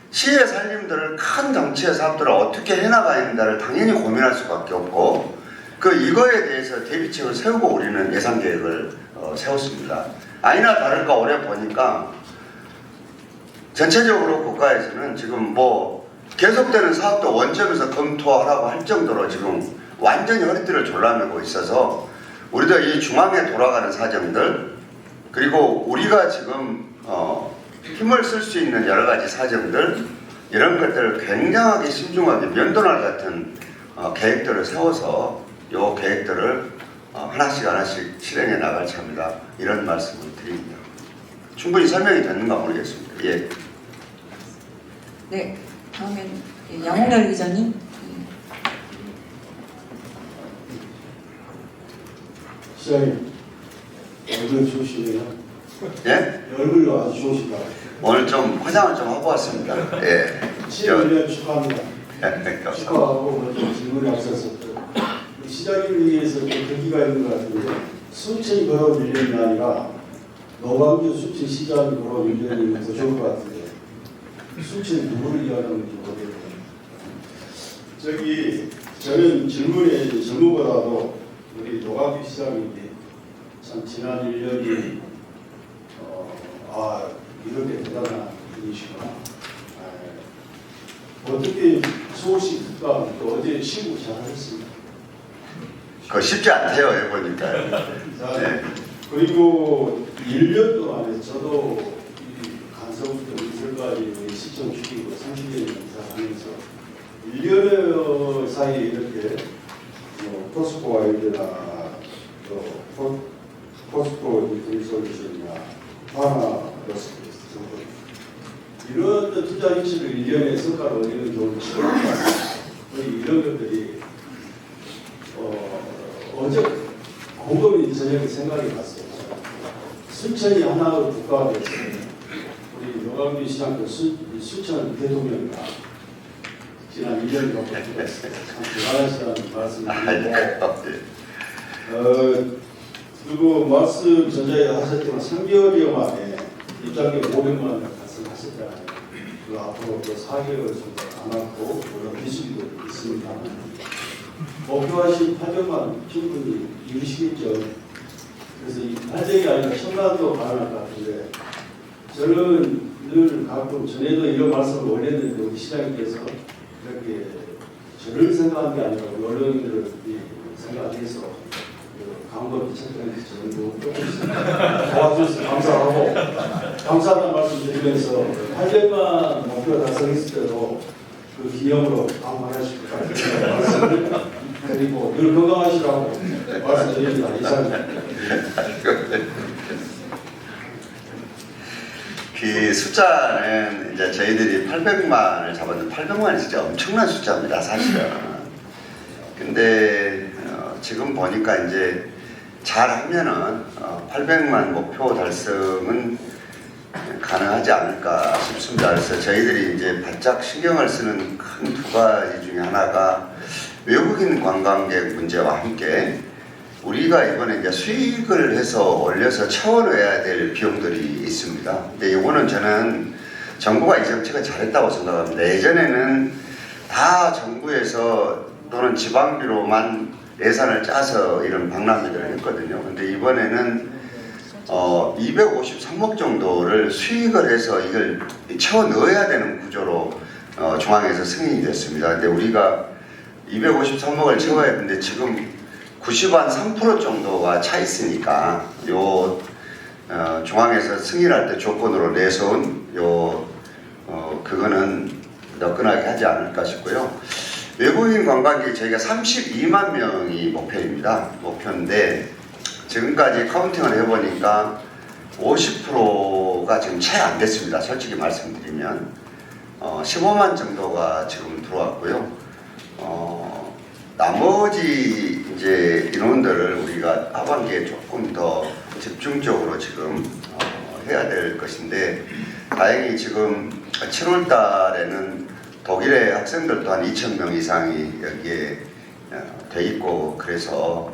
시의 살림들을 큰 정치의 사업들을 어떻게 해나가야 된다를 당연히 고민할 수밖에 없고, 이거에 대해서 대비책을 세우고 우리는 예산 계획을 세웠습니다. 아니나 다를까 올해 보니까 전체적으로 국가에서는 지금 계속되는 사업도 원점에서 검토하라고 할 정도로 지금 완전히 허리띠를 졸라매고 있어서 우리도 이 중앙에 돌아가는 사정들, 그리고 우리가 지금 힘을 쓸 수 있는 여러 가지 사정들, 이런 것들을 굉장하게 신중하게 면도날 같은 계획들을 세워서 이 계획들을 하나씩 실행해 나갈 차입니다. 이런 말씀을 드립니다. 충분히 설명이 됐는가 모르겠습니다. 예. 네, 다음엔 양홍열 기자님. 시장님, 얼굴 좋으시네요. 예? 얼굴로 아주 좋으시다. 오늘 좀 화장을 좀 하고 왔습니다. 예. 7년 축하합니다. 감사합니다. 축하하고 좀 질문에 앞서서 시장님을 위해서 계기가 있는 것 같은데, 순천이 걸어온 1년이 아니라 노광주 순천시장이 걸어온 1년이면 더 좋을 것 같은데 순천이 누구를 이야기하는지 모르겠어요. 저는 질문보다도 우리 노광주 시장이 참 지난 1년이 이렇게 대단한 분이시구나. 어떻게 서울시 특감 또 어제 신고 잘하셨습니다. 그거 쉽지 않대요, 해보니까. 네. 그리고 1년 동안에 저도 이 간서부터 이설까지 시청 죽이고 30년 이상 하면서 1년 사이에 이렇게 포스코 아이드나 또 포스코 리솔루션이나 하나 이런 투자 인식을 1년에 성과를 얻는 경우는 처음 봤습니다. 이런 것들이 어제 곰곰이 저녁에 생각이 났어요. 순천이 하나의 국가가 됐어요. 우리 노광규 시장 그 수천 대통령이가 지난 1년 넘게 참 대단하시다는 말씀을 드리고 그리고 말씀 전자에 하셨지만 3개월여 만에 입장료 500만 원을 달성하셨잖아요. 그 앞으로 또 4개월 정도 남았고 물론 기술도 있습니다. 목표하신 800만 원 충분히 이루시겠죠. 그래서 이 800이 아니라 1000만도 가능할 것 같은데 저는 늘 가끔 전에도 이런 말씀을 올렸는데 우리 시장님께서 이렇게 저를 생각한 게 아니라 우리 언론인들을 생각해서 강도 미쳤다는 정도 조금씩 도와주셔서 감사하고 감사하다는 말씀 드리면서 800만 목표 달성했을 때도 그 기념으로 방문하실 것 같은 말씀을 드리고 늘 건강하시라고 말씀드립니다. 이상입니다. 그 숫자는 이제 저희들이 800만을 잡았는데 800만이 진짜 엄청난 숫자입니다, 사실은. 근데 지금 보니까 이제 잘하면은 800만 목표 달성은 가능하지 않을까 싶습니다. 그래서 저희들이 이제 바짝 신경을 쓰는 큰 두 가지 중에 하나가 외국인 관광객 문제와 함께 우리가 이번에 이제 수익을 해서 올려서 채워넣어야 될 비용들이 있습니다. 근데 이거는 저는 정부가 이 정책을 잘했다고 생각합니다. 예전에는 다 정부에서 또는 지방비로만 예산을 짜서 이런 박람회들을 했거든요. 근데 이번에는 253억 정도를 수익을 해서 이걸 채워 넣어야 되는 구조로 중앙에서 승인이 됐습니다. 근데 우리가 253억을 채워야 되는데 지금 90한 3% 정도가 차 있으니까 중앙에서 승인할 때 조건으로 내세운 그거는 너끈하게 하지 않을까 싶고요. 외국인 관광객이 저희가 32만 명이 목표인데 지금까지 카운팅을 해보니까 50%가 지금 채 안 됐습니다. 솔직히 말씀드리면 15만 정도가 지금 들어왔고요. 나머지 이제 인원들을 우리가 하반기에 조금 더 집중적으로 지금 해야 될 것인데 다행히 지금 7월 달에는 독일의 학생들도 한 2,000명 이상이 여기에 돼 있고 그래서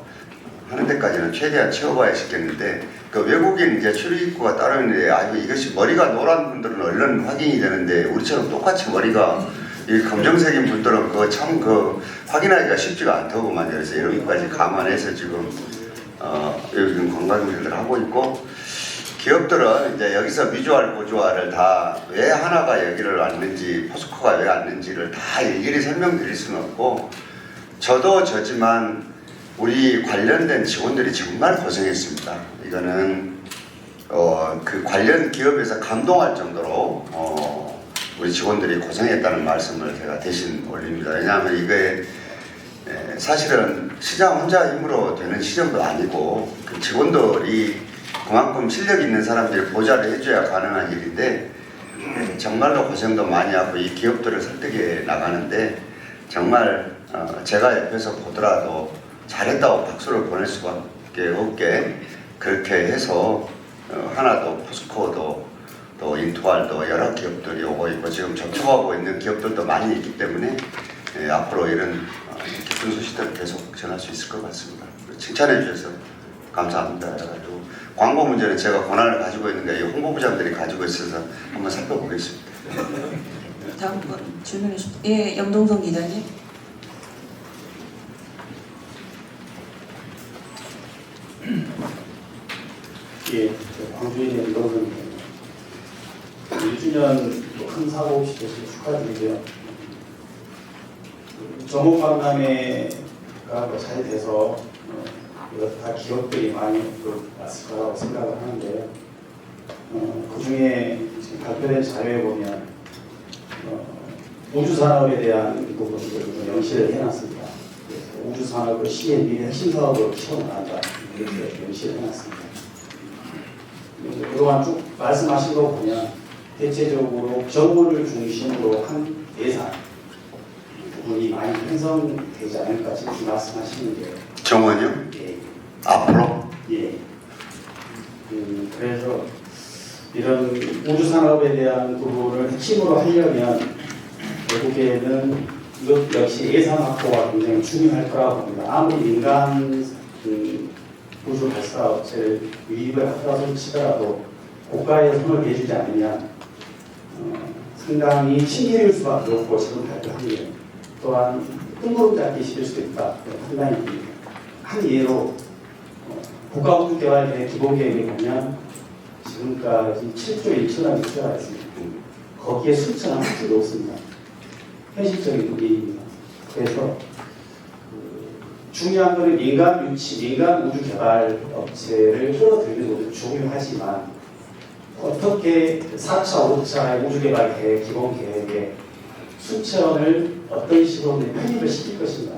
하는 데까지는 최대한 채워봐야 싶겠는데 그 외국인 이제 출입구가 따로 있는데 이것이 머리가 노란 분들은 얼른 확인이 되는데 우리처럼 똑같이 머리가 이 검정색인 분들은 그거 참 확인하기가 쉽지가 않더구만요. 그래서 여기까지 감안해서 지금 여기 관광객들 하고 있고 기업들은 이제 여기서 미주알 보주알을 다 왜 하나가 여기를 왔는지 포스코가 왜 왔는지를 다 일일이 설명드릴 수는 없고 저도 저지만 우리 관련된 직원들이 정말 고생했습니다. 이거는 그 관련 기업에서 감동할 정도로 우리 직원들이 고생했다는 말씀을 제가 대신 올립니다. 왜냐하면 이게 사실은 시장 혼자 힘으로 되는 시점도 아니고 그 직원들이 그만큼 실력 있는 사람들이 보좌를 해줘야 가능한 일인데 정말로 고생도 많이 하고 이 기업들을 설득해 나가는데 정말 제가 옆에서 보더라도 잘했다고 박수를 보낼 수밖에 없게 그렇게 해서 하나도 포스코도 또 인투알도 여러 기업들이 오고 있고 지금 접촉하고 있는 기업들도 많이 있기 때문에 앞으로 이런 기쁜 소식들을 계속 전할 수 있을 것 같습니다. 칭찬해 주셔서 감사합니다. 그래가지고 광고 문제는 제가 권한을 가지고 있는데 이 홍보부장들이 가지고 있어서 한번 살펴보겠습니다. 다음 분 질문해 주십시오. 예, 염동성 기자님. 예, 광주에 염동성입니다. 1주년 큰 사고 없이 계속 축하드리고요. 정원 박람회가 잘 돼서 이거 다 기업들이 많이 왔을 거라고 생각을 하는데요. 그 중에 지금 발표된 자료에 보면 우주산업에 대한 부분들을 명시를 해놨습니다. 그래서 우주산업을 시의 미래 핵심 사업으로 키워나간다 이렇게 명시를 해놨습니다. 그동안 쭉 말씀하신 거 보면 대체적으로 정부를 중심으로 한 예산 부분이 많이 편성되지 않을까 지금 말씀하시는 게 정원이요? 예. 앞으로? 예. 그래서 이런 우주 산업에 대한 부분을 핵심으로 하려면 결국에는 이것 역시 예산 확보가 굉장히 중요할 거라고 봅니다. 아무리 민간 우주 발사 업체를 유입을 하더라도 치더라도 국가의 손을 내주지 않으면 상당히 신기할 수밖에 없고 지금 발표하기에 또한 뜬구름 잡기 싫을 수도 있다. 상당히 봅니다. 한 예로 국가우주개발계획 기본계획에 보면 지금까지 7조 1천원 투자가 있습니다. 거기에 수천원 한 푼도 없습니다. 현실적인 부분입니다. 그래서 중요한 것은 민간 유치, 민간 우주 개발 업체를 끌어들이는 것도 중요하지만 어떻게 4차, 5차 우주 개발 계획, 기본 계획에 수천을 어떤 식으로 편입을 시킬 것인가.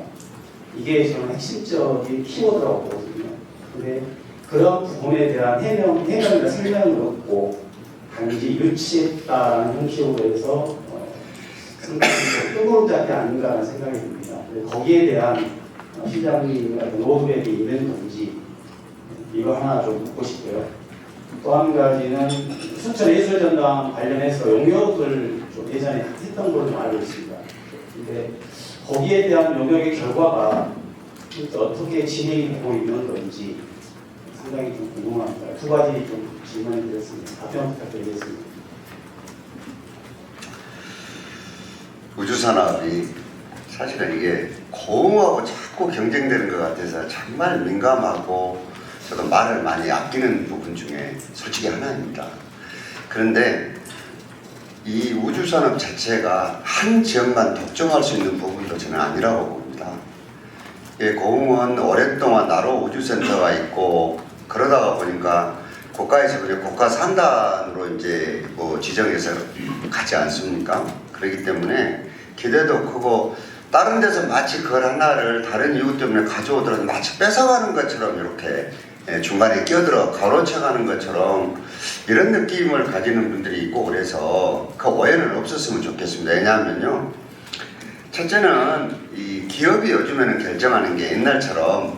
이게 저는 핵심적인 키워드라고 보거든요. 근데 그런 부분에 대한 해명이나 설명을 얻고 단지 유치했다는 형식으로 해서 상당히 뜬구름 잡기 아닌가 하는 생각이 듭니다. 거기에 대한 시장님의 로드맵이 있는 건지 이거 하나 좀 묻고 싶고요. 또 한 가지는 순천예술전당 관련해서 용역을 좀 예전에 했던 걸로 좀 알고 있습니다. 근데 거기에 대한 용역의 결과가 어떻게 진행이 되고 있는 건지 상당히 좀 궁금합니다. 두 가지 좀 질문을 드렸습니다. 답변 부탁드리겠습니다. 우주산업이 사실은 이게 고흥하고 자꾸 경쟁되는 것 같아서 정말 민감하고 저도 말을 많이 아끼는 부분 중에 솔직히 하나입니다. 그런데 이 우주산업 자체가 한 지역만 독점할 수 있는 부분도 저는 아니라고 봅니다. 고흥은 오랫동안 나로 우주센터가 있고 그러다가 보니까 국가에서 그냥 국가 산단으로 이제 뭐 지정해서 가지 않습니까? 그렇기 때문에 기대도 크고 다른 데서 마치 그걸 하나를 다른 이유 때문에 가져오더라도 마치 뺏어가는 것처럼 이렇게 중간에 끼어들어 가로채가는 것처럼 이런 느낌을 가지는 분들이 있고 그래서 그 오해는 없었으면 좋겠습니다. 왜냐하면요, 첫째는 이 기업이 요즘에는 결정하는 게 옛날처럼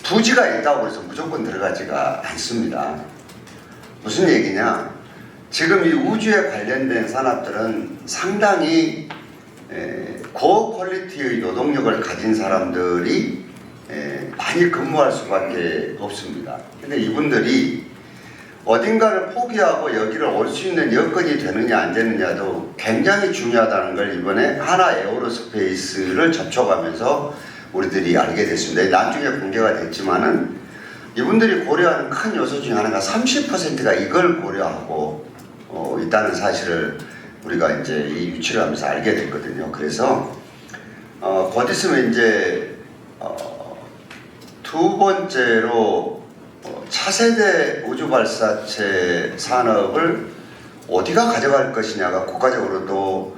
부지가 있다고 해서 무조건 들어가지가 않습니다. 무슨 얘기냐? 지금 이 우주에 관련된 산업들은 상당히 고퀄리티의 노동력을 가진 사람들이 많이 근무할 수밖에 없습니다. 근데 이분들이 어딘가를 포기하고 여기를 올 수 있는 여건이 되느냐 안 되느냐도 굉장히 중요하다는 걸 이번에 하나 에어로스페이스를 접촉하면서 우리들이 알게 됐습니다. 나중에 공개가 됐지만은 이분들이 고려하는 큰 요소 중에 하나가 30%가 이걸 고려하고 있다는 사실을 우리가 이제 이 유치를 하면서 알게 됐거든요. 그래서 곧 있으면 이제 두 번째로 차세대 우주발사체 산업을 어디가 가져갈 것이냐가 국가적으로도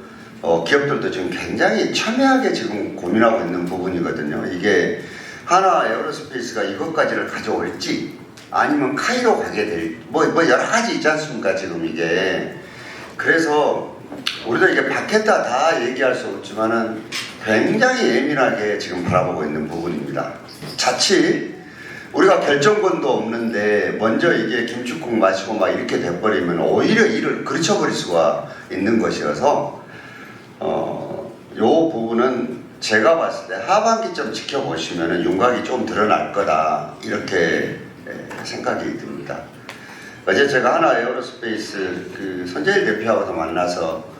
기업들도 지금 굉장히 첨예하게 지금 고민하고 있는 부분이거든요. 이게 하나 에어로스페이스가 이것까지를 가져올지 아니면 카이로 가게 될 뭐 여러 가지 있지 않습니까 지금 이게. 그래서 우리도 이게 받겠다 다 얘기할 수 없지만은 굉장히 예민하게 지금 바라보고 있는 부분입니다. 자칫 우리가 결정권도 없는데 먼저 이게 김칫국 마시고 막 이렇게 돼버리면 오히려 일을 그르쳐버릴 수가 있는 것이어서 요 부분은 제가 봤을 때 하반기쯤 지켜보시면 윤곽이 좀 드러날 거다 이렇게 생각이 듭니다. 어제 제가 하나 에어로스페이스 그 손재일 대표하고도 만나서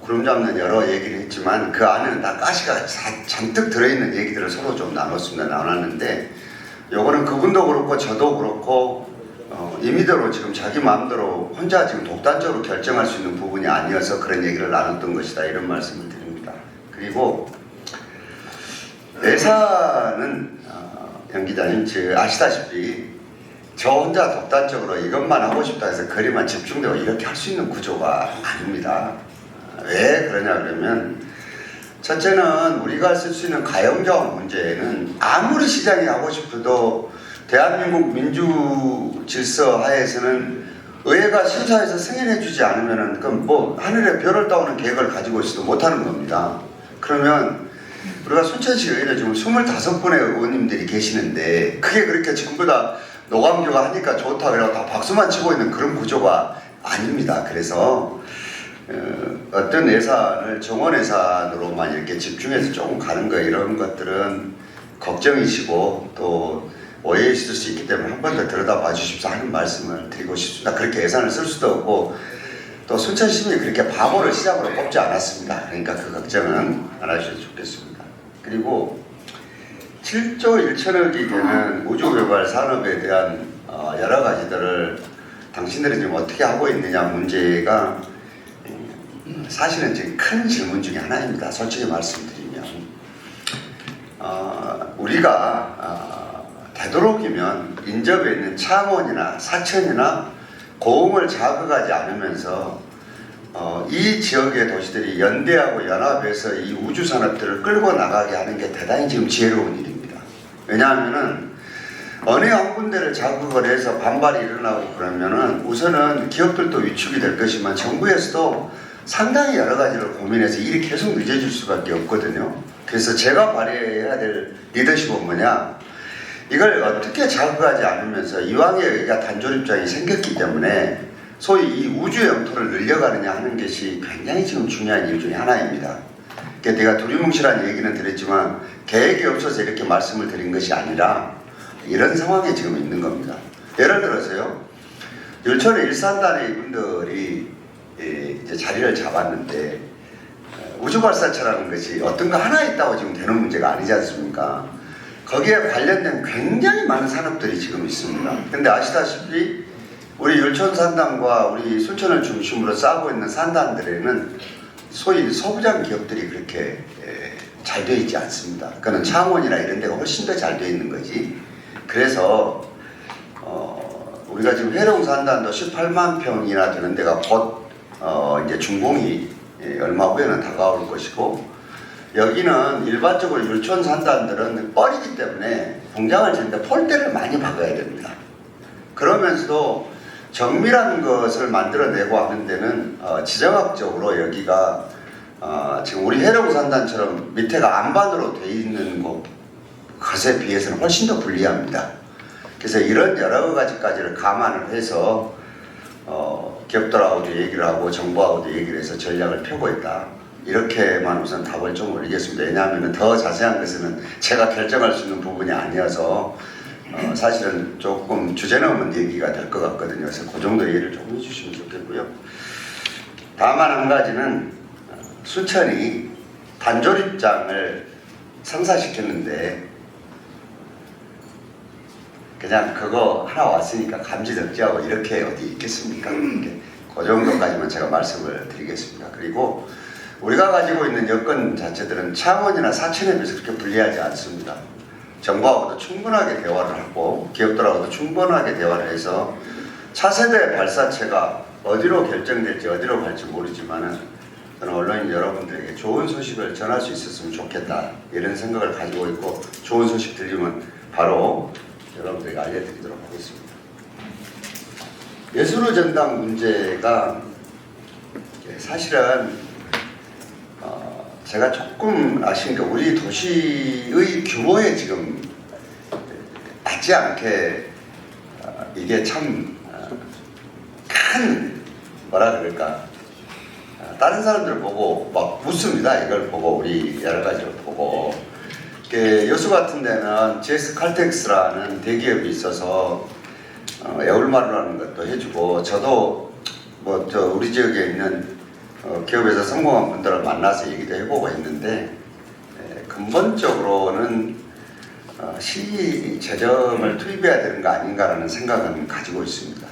구름 잡는 여러 얘기를 했지만 그 안에는 다 가시가 잔뜩 들어있는 얘기들을 서로 좀 나눴는데 요거는 그분도 그렇고 저도 그렇고 임의대로 지금 자기 마음대로 혼자 지금 독단적으로 결정할 수 있는 부분이 아니어서 그런 얘기를 나눴던 것이다 이런 말씀을 드립니다. 그리고 예산은 양 기자님 아시다시피 저 혼자 독단적으로 이것만 하고 싶다 해서 거리만 집중되고 이렇게 할 수 있는 구조가 아닙니다. 왜 그러냐 그러면 첫째는 우리가 쓸 수 있는 가용자원 문제는 아무리 시장이 하고 싶어도 대한민국 민주 질서 하에서는 의회가 심사해서 승인해 주지 않으면은 그럼 뭐 하늘에 별을 따오는 계획을 가지고 있어도 못하는 겁니다. 그러면 우리가 순천시 의회에 지금 25분의 의원님들이 계시는데 그게 그렇게 전부 다 노광규가 하니까 좋다 그래서 다 박수만 치고 있는 그런 구조가 아닙니다. 그래서 어떤 예산을 정원 예산으로만 이렇게 집중해서 조금 가는 거 이런 것들은 걱정이시고 또 오해 있을 수 있기 때문에 한 번 더 들여다봐 주십사 하는 말씀을 드리고 싶습니다. 그렇게 예산을 쓸 수도 없고 또 순천시민이 그렇게 바보를 시장으로 뽑지 않았습니다. 그러니까 그 걱정은 안 하셔도 좋겠습니다. 그리고 7조 1천억이 되는 우주개발 산업에 대한 여러 가지들을 당신들이 지금 어떻게 하고 있느냐 문제가 사실은 지금 큰 질문 중에 하나입니다. 솔직히 말씀드리면 우리가 되도록이면 인접에 있는 창원이나 사천이나 고흥을 자극하지 않으면서 이 지역의 도시들이 연대하고 연합해서 이 우주산업들을 끌고 나가게 하는 게 대단히 지금 지혜로운 일입니다. 왜냐하면은 어느 한 군데를 자극을 해서 반발이 일어나고 그러면은 우선은 기업들도 위축이 될 것이지만 정부에서도 상당히 여러 가지를 고민해서 일이 계속 늦어질 수밖에 없거든요. 그래서 제가 발휘해야 될 리더십은 뭐냐? 이걸 어떻게 자극하지 않으면서 이왕에 여기가 단조립장이 생겼기 때문에 소위 이 우주 영토를 늘려가느냐 하는 것이 굉장히 지금 중요한 이유 중에 하나입니다. 그러니까 내가 두리뭉실한 얘기는 드렸지만 계획이 없어서 이렇게 말씀을 드린 것이 아니라 이런 상황에 지금 있는 겁니다. 예를 들어서요. 율촌의 일산단의 이분들이 이제 자리를 잡았는데 우주발사체라는 것이 어떤 거 하나 있다고 지금 되는 문제가 아니지 않습니까? 거기에 관련된 굉장히 많은 산업들이 지금 있습니다. 근데 아시다시피 우리 율촌 산단과 우리 순천을 중심으로 쌓고 있는 산단들에는 소위 소부장 기업들이 그렇게 잘 되어 있지 않습니다. 그거는 창원이나 이런 데가 훨씬 더 잘 되어 있는 거지. 그래서 우리가 지금 회룡 산단도 18만 평이나 되는 데가 곧 이제 준공이 얼마 후에는 다가올 것이고 여기는 일반적으로 율촌 산단들은 뻘이기 때문에 공장을 짓는데 폴대를 많이 박아야 됩니다. 그러면서도 정밀한 것을 만들어내고 하는 데는 지정학적으로 여기가 지금 우리 해룡 산단처럼 밑에가 안반으로 되어 있는 것에 비해서는 훨씬 더 불리합니다. 그래서 이런 여러 가지까지를 감안을 해서 기업들하고도 얘기를 하고 정부하고도 얘기를 해서 전략을 펴고 있다. 이렇게만 우선 답을 좀 올리겠습니다. 왜냐하면 더 자세한 것은 제가 결정할 수 있는 부분이 아니어서 사실은 조금 주제 넘은 얘기가 될 것 같거든요. 그래서 그 정도 이해를 좀 해주시면 좋겠고요. 다만 한 가지는 순천이 단조립장을 성사시켰는데 그냥 그거 하나 왔으니까 감지덕지하고 이렇게 어디 있겠습니까? 그 정도까지만 제가 말씀을 드리겠습니다. 그리고 우리가 가지고 있는 여건 자체들은 창원이나 사천에 비해서 그렇게 불리하지 않습니다. 정부하고도 충분하게 대화를 하고 기업들하고도 충분하게 대화를 해서 차세대 발사체가 어디로 결정될지 어디로 갈지 모르지만은 저는 언론인 여러분들에게 좋은 소식을 전할 수 있었으면 좋겠다 이런 생각을 가지고 있고 좋은 소식 들리면 바로 여러분들에게 알려드리도록 하겠습니다. 예술의 전당 문제가 사실은 제가 조금 아쉬운 게 우리 도시의 규모에 지금 맞지 않게 이게 참 큰 뭐라 그럴까 다른 사람들 보고 막 묻습니다. 이걸 보고 우리 여러 가지를 보고 여수 같은 데는 GS 칼텍스라는 대기업이 있어서 애울마루라는 것도 해주고 저도 우리 지역에 있는 기업에서 성공한 분들을 만나서 얘기도 해보고 있는데 근본적으로는 시 재정을 투입해야 되는 거 아닌가라는 생각은 가지고 있습니다.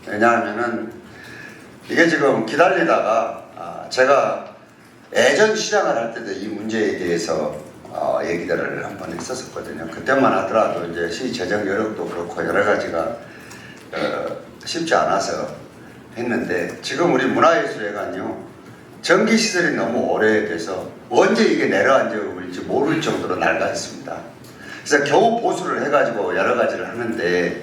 왜냐하면은 이게 지금 기다리다가 제가 예전 시장을 할 때도 이 문제에 대해서 얘기들을 한번 했었거든요. 그때만 하더라도 이제 시 재정 여력도 그렇고 여러 가지가 쉽지 않아서 했는데 지금 우리 문화예술회관이요 전기시설이 너무 오래돼서 언제 이게 내려앉을지 모를 정도로 낡아 있습니다. 그래서 겨우 보수를 해가지고 여러 가지를 하는데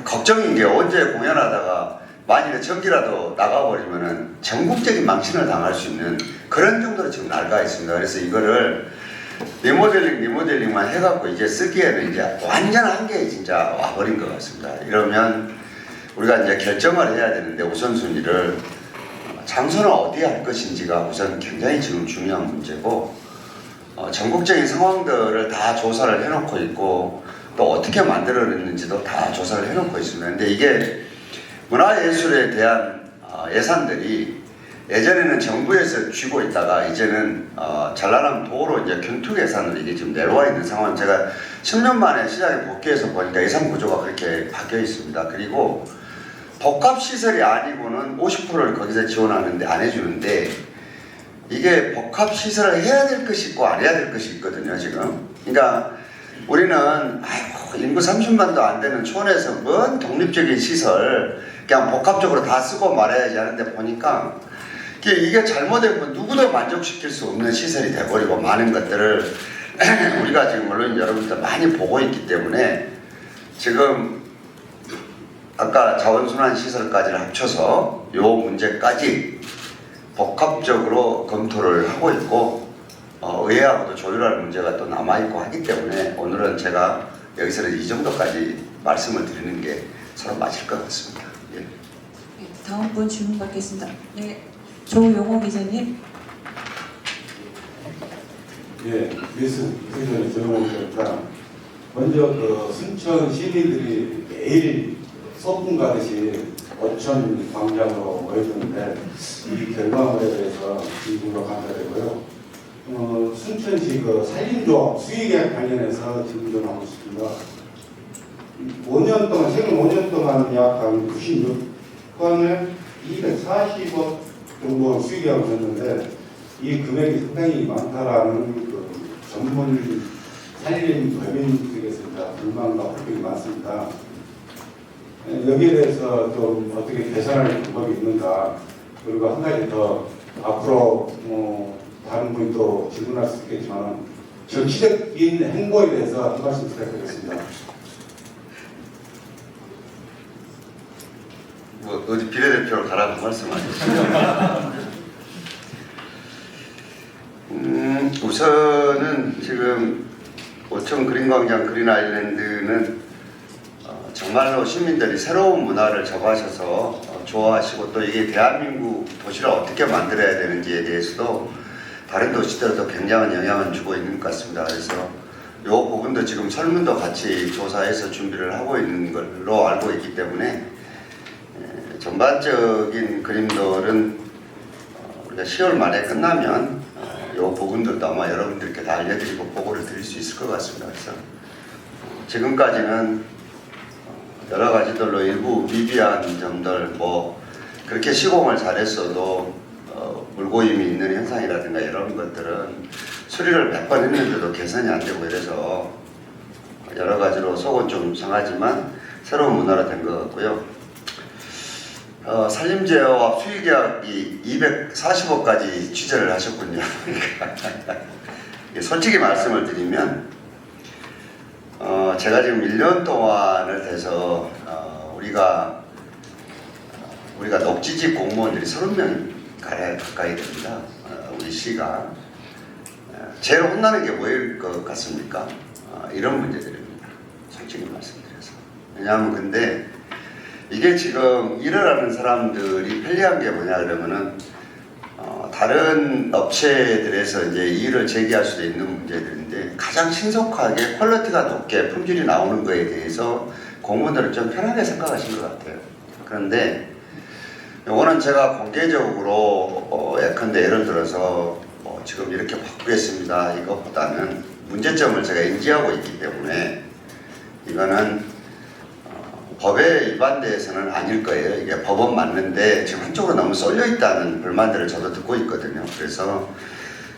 걱정인 게 언제 공연하다가 만일에 전기라도 나가버리면은 전국적인 망신을 당할 수 있는 그런 정도로 지금 낡아 있습니다. 그래서 이거를 리모델링만 해갖고 이제 쓰기에는 이제 완전 한계에 진짜 와버린 것 같습니다. 이러면 우리가 이제 결정을 해야 되는데 우선순위를 장소는 어디에 할 것인지가 우선 굉장히 지금 중요한 문제고 전국적인 상황들을 다 조사를 해놓고 있고 또 어떻게 만들어냈는지도 다 조사를 해놓고 있습니다. 근데 이게 문화예술에 대한 예산들이 예전에는 정부에서 쥐고 있다가 이제는 전라남 도로 이제 경투 예산으로 이게 지금 내려와 있는 상황. 제가 10년 만에 시장에 복귀해서 보니까 예산 구조가 그렇게 바뀌어 있습니다. 그리고 복합 시설이 아니고는 50%를 거기서 지원하는데 안 해주는데 이게 복합 시설을 해야 될 것이 있고 안 해야 될 것이 있거든요 지금. 그러니까 우리는 인구 30만도 안 되는 촌에서 뭔 독립적인 시설 그냥 복합적으로 다 쓰고 말아야지 하는데 보니까 이게 잘못되면 누구도 만족시킬 수 없는 시설이 돼버리고 많은 것들을 우리가 지금 물론 여러분들 많이 보고 있기 때문에 지금 아까 자원순환 시설까지를 합쳐서 요 문제까지 복합적으로 검토를 하고 있고 의회하고도 조율할 문제가 또 남아있고 하기 때문에 오늘은 제가 여기서는 이 정도까지 말씀을 드리는 게 서로 맞을 것 같습니다. 예. 다음 분 질문 받겠습니다. 네, 조용호 기자님. 예, 뉴스 생전에 들어보니까 먼저 그 순천 시민들이 매일 소풍 가듯이 어천 광장으로 모여드는데 이 결과물에 대해서 진심으로 감사드리고요. 순천시 그 산림조합 수의계약 관련해서 질문 좀 하고 싶습니다. 5년 동안, 최근 5년 동안 약 한 96건을 240억 정도 수의계약을 했는데 이 금액이 상당히 많다라는 그 전문 산림 법인들에서 불만과 불평이 많습니다. 여기에 대해서 좀 어떻게 개선할 방법이 있는가, 그리고 한 가지 더 앞으로 다른 분이 또 질문할 수 있겠지만 정치적인 행보에 대해서 한 말씀 부탁드리겠습니다. 뭐 어디 비례대표로 가라고 말씀하셨습니다. 우선은 지금 오천 그린광장 그린아일랜드는 정말로 시민들이 새로운 문화를 접하셔서 좋아하시고 또 이게 대한민국 도시를 어떻게 만들어야 되는지에 대해서도 다른 도시들도 굉장한 영향을 주고 있는 것 같습니다. 그래서 이 부분도 지금 설문도 같이 조사해서 준비를 하고 있는 걸로 알고 있기 때문에 전반적인 그림들은 우리가 10월 말에 끝나면 이 부분들도 아마 여러분들께 다 알려드리고 보고를 드릴 수 있을 것 같습니다. 그래서 지금까지는 여러 가지들로 일부 미비한 점들 뭐 그렇게 시공을 잘했어도 물고임이 있는 현상이라든가 이런 것들은 수리를 몇 번 했는데도 개선이 안 되고 이래서 여러 가지로 속은 좀 상하지만 새로운 문화로 된 것 같고요. 산림제와 수의계약이 240억까지 취재를 하셨군요. 솔직히 말씀을 드리면 제가 지금 1년 동안을 돼서 우리가 녹지직 공무원들이 30명 가까이 됩니다. 우리 시가 제일 혼나는 게 뭐일 것 같습니까? 이런 문제들입니다. 솔직히 말씀드려서. 왜냐하면 근데 이게 지금 일을 하는 사람들이 편리한 게 뭐냐 그러면은 다른 업체들에서 이제 일을 제기할 수도 있는 문제들인데 가장 신속하게 퀄리티가 높게 품질이 나오는 거에 대해서 공무원들은 좀 편하게 생각하신 것 같아요. 그런데 이거는 제가 공개적으로 예컨대 예를 들어서 지금 이렇게 바꾸겠습니다. 이것보다는 문제점을 제가 인지하고 있기 때문에 이거는 법에 위반돼서는 아닐 거예요. 이게 법은 맞는데 지금 한쪽으로 너무 쏠려 있다는 불만들을 저도 듣고 있거든요. 그래서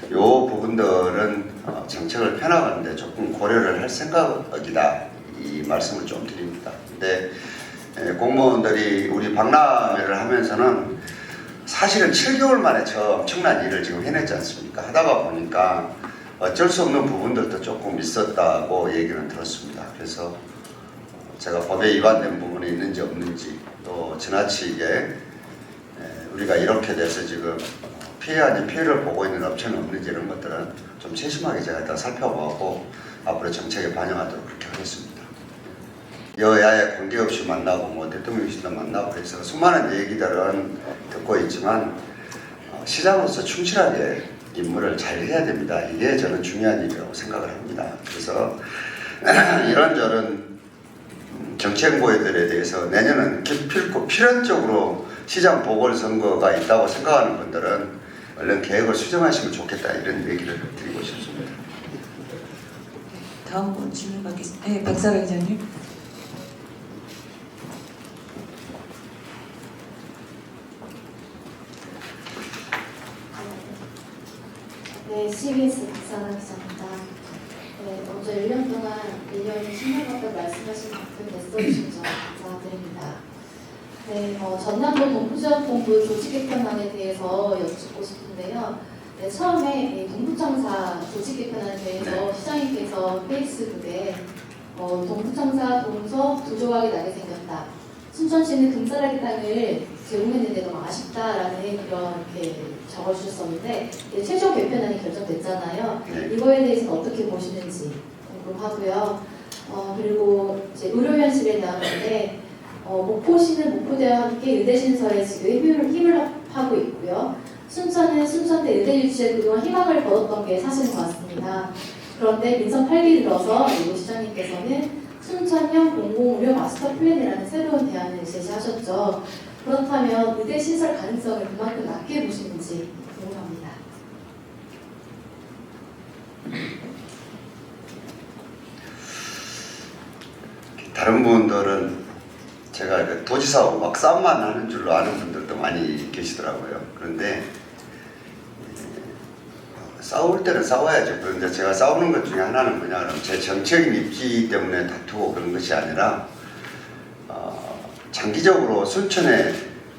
이 부분들은 정책을 펴나가는데 조금 고려를 할 생각이다. 이 말씀을 좀 드립니다. 근데 공무원들이 우리 박람회를 하면서는 사실은 7개월 만에 저 엄청난 일을 지금 해냈지 않습니까? 하다가 보니까 어쩔 수 없는 부분들도 조금 있었다고 얘기는 들었습니다. 그래서 제가 법에 위반된 부분이 있는지 없는지 또 지나치게 우리가 이렇게 돼서 지금 피해 아닌 피해를 보고 있는 업체는 없는지 이런 것들은 좀 세심하게 제가 다 살펴보고 앞으로 정책에 반영하도록 그렇게 하겠습니다. 여야에 관계없이 만나고 뭐 대통령실도 만나고 그래서 수많은 얘기들은 듣고 있지만 시장으로서 충실하게 임무를 잘 해야 됩니다. 이게 저는 중요한 일이라고 생각을 합니다. 그래서 이런저런 정책 모의들에 대해서 내년은 기필코 필연적으로 시장 보궐선거가 있다고 생각하는 분들은 얼른 계획을 수정하시면 좋겠다 이런 얘기를 드리고 싶습니다. 다음 분 질문 받겠습니다. 네, 박사라 기자님. 네, CBS 박사라 기자입니다. 네, 먼저 1년 동안 1년이 10년 가까이 말씀하신 만큼 애써주신 점 감사드립니다. 네, 전남도 동부지역본부 조직 개편안에 대해서 여쭙고 싶은데요. 네, 처음에 동부청사 조직 개편안에 대해서 시장님께서 페이스북에 동부청사 동서 부조하게 나게 생겼다. 순천시는 금싸라기 땅을 제공했는데 너무 아쉽다라는 이렇게 적어주셨었는데 최종 개편안이 결정됐잖아요. 이거에 대해서는 어떻게 보시는지 궁금하고요. 그리고 이제 의료 현실에 나왔는데 목포시는 목포대와 함께 의대 신설에 지금 힘을 합하고 있고요. 순천은 순천대 의대 유치에 그동안 희망을 걸었던 게 사실인 것 같습니다. 그런데 민선 8기 들어서 이 시장님께서는 순천형 공공의료 마스터 플랜이라는 새로운 대안을 제시하셨죠. 그렇다면 의대 신설 가능성을 그만큼 낮게 보시는지 궁금합니다. 다른 분들은 제가 도지사하고 막 싸움만 하는 줄로 아는 분들도 많이 계시더라고요. 그런데 싸울 때는 싸워야죠. 그런데 제가 싸우는 것 중에 하나는 뭐냐 그러면 제 정책인 입지 때문에 다투고 그런 것이 아니라 장기적으로 순천에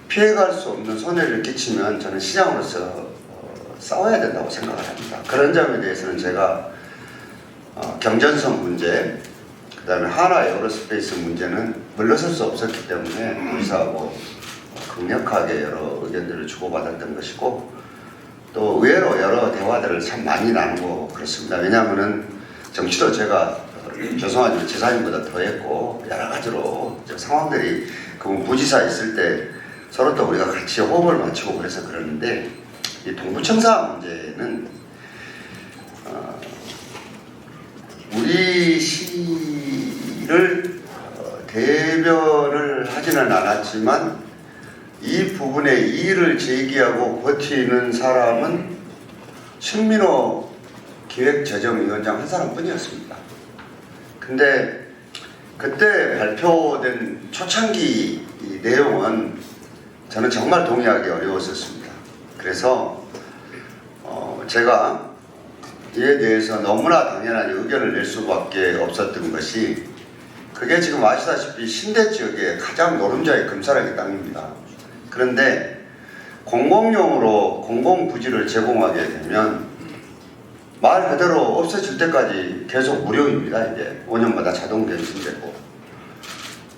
피해갈 수 없는 손해를 끼치면 저는 시장으로서 싸워야 된다고 생각을 합니다. 그런 점에 대해서는 제가 경전선 문제, 그 다음에 하나 에어로스페이스 문제는 물러설 수 없었기 때문에 도지사하고 강력하게 여러 의견들을 주고받았던 것이고 또 의외로 여러 대화들을 참 많이 나누고 그렇습니다. 왜냐하면은 정치도 제가 죄송하지만 지사님보다 더 했고 여러 가지로 상황들이 그 부지사 있을 때 서로 또 우리가 같이 호흡을 맞추고 그래서 그러는데 이 동부청사 문제는 우리 시를 대변을 하지는 않았지만 이 부분에 이의를 제기하고 버티는 사람은 신민호 기획재정위원장 한 사람뿐이었습니다. 근데 그때 발표된 초창기 이 내용은 저는 정말 동의하기 어려웠었습니다. 그래서 제가 이에 대해서 너무나 당연한 의견을 낼 수밖에 없었던 것이 그게 지금 아시다시피 신대 지역의 가장 노른자의 금싸라기 땅입니다. 그런데 공공용으로 공공부지를 제공하게 되면 말 그대로 없어질 때까지 계속 무료입니다. 이제 5년마다 자동 갱신되고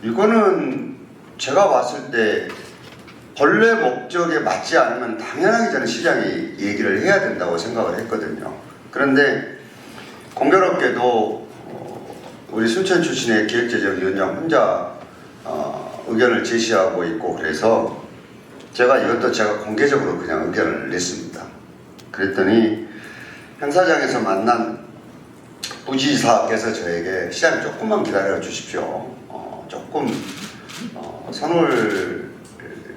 이거는 제가 봤을 때 본래 목적에 맞지 않으면 당연하게 저는 시장이 얘기를 해야 된다고 생각을 했거든요. 그런데 공교롭게도 우리 순천 출신의 기획재정위원장 혼자 의견을 제시하고 있고 그래서 이것도 제가 공개적으로 그냥 의견을 냈습니다. 그랬더니 행사장에서 만난 부지사께서 저에게 시장님 조금만 기다려 주십시오. 조금 선울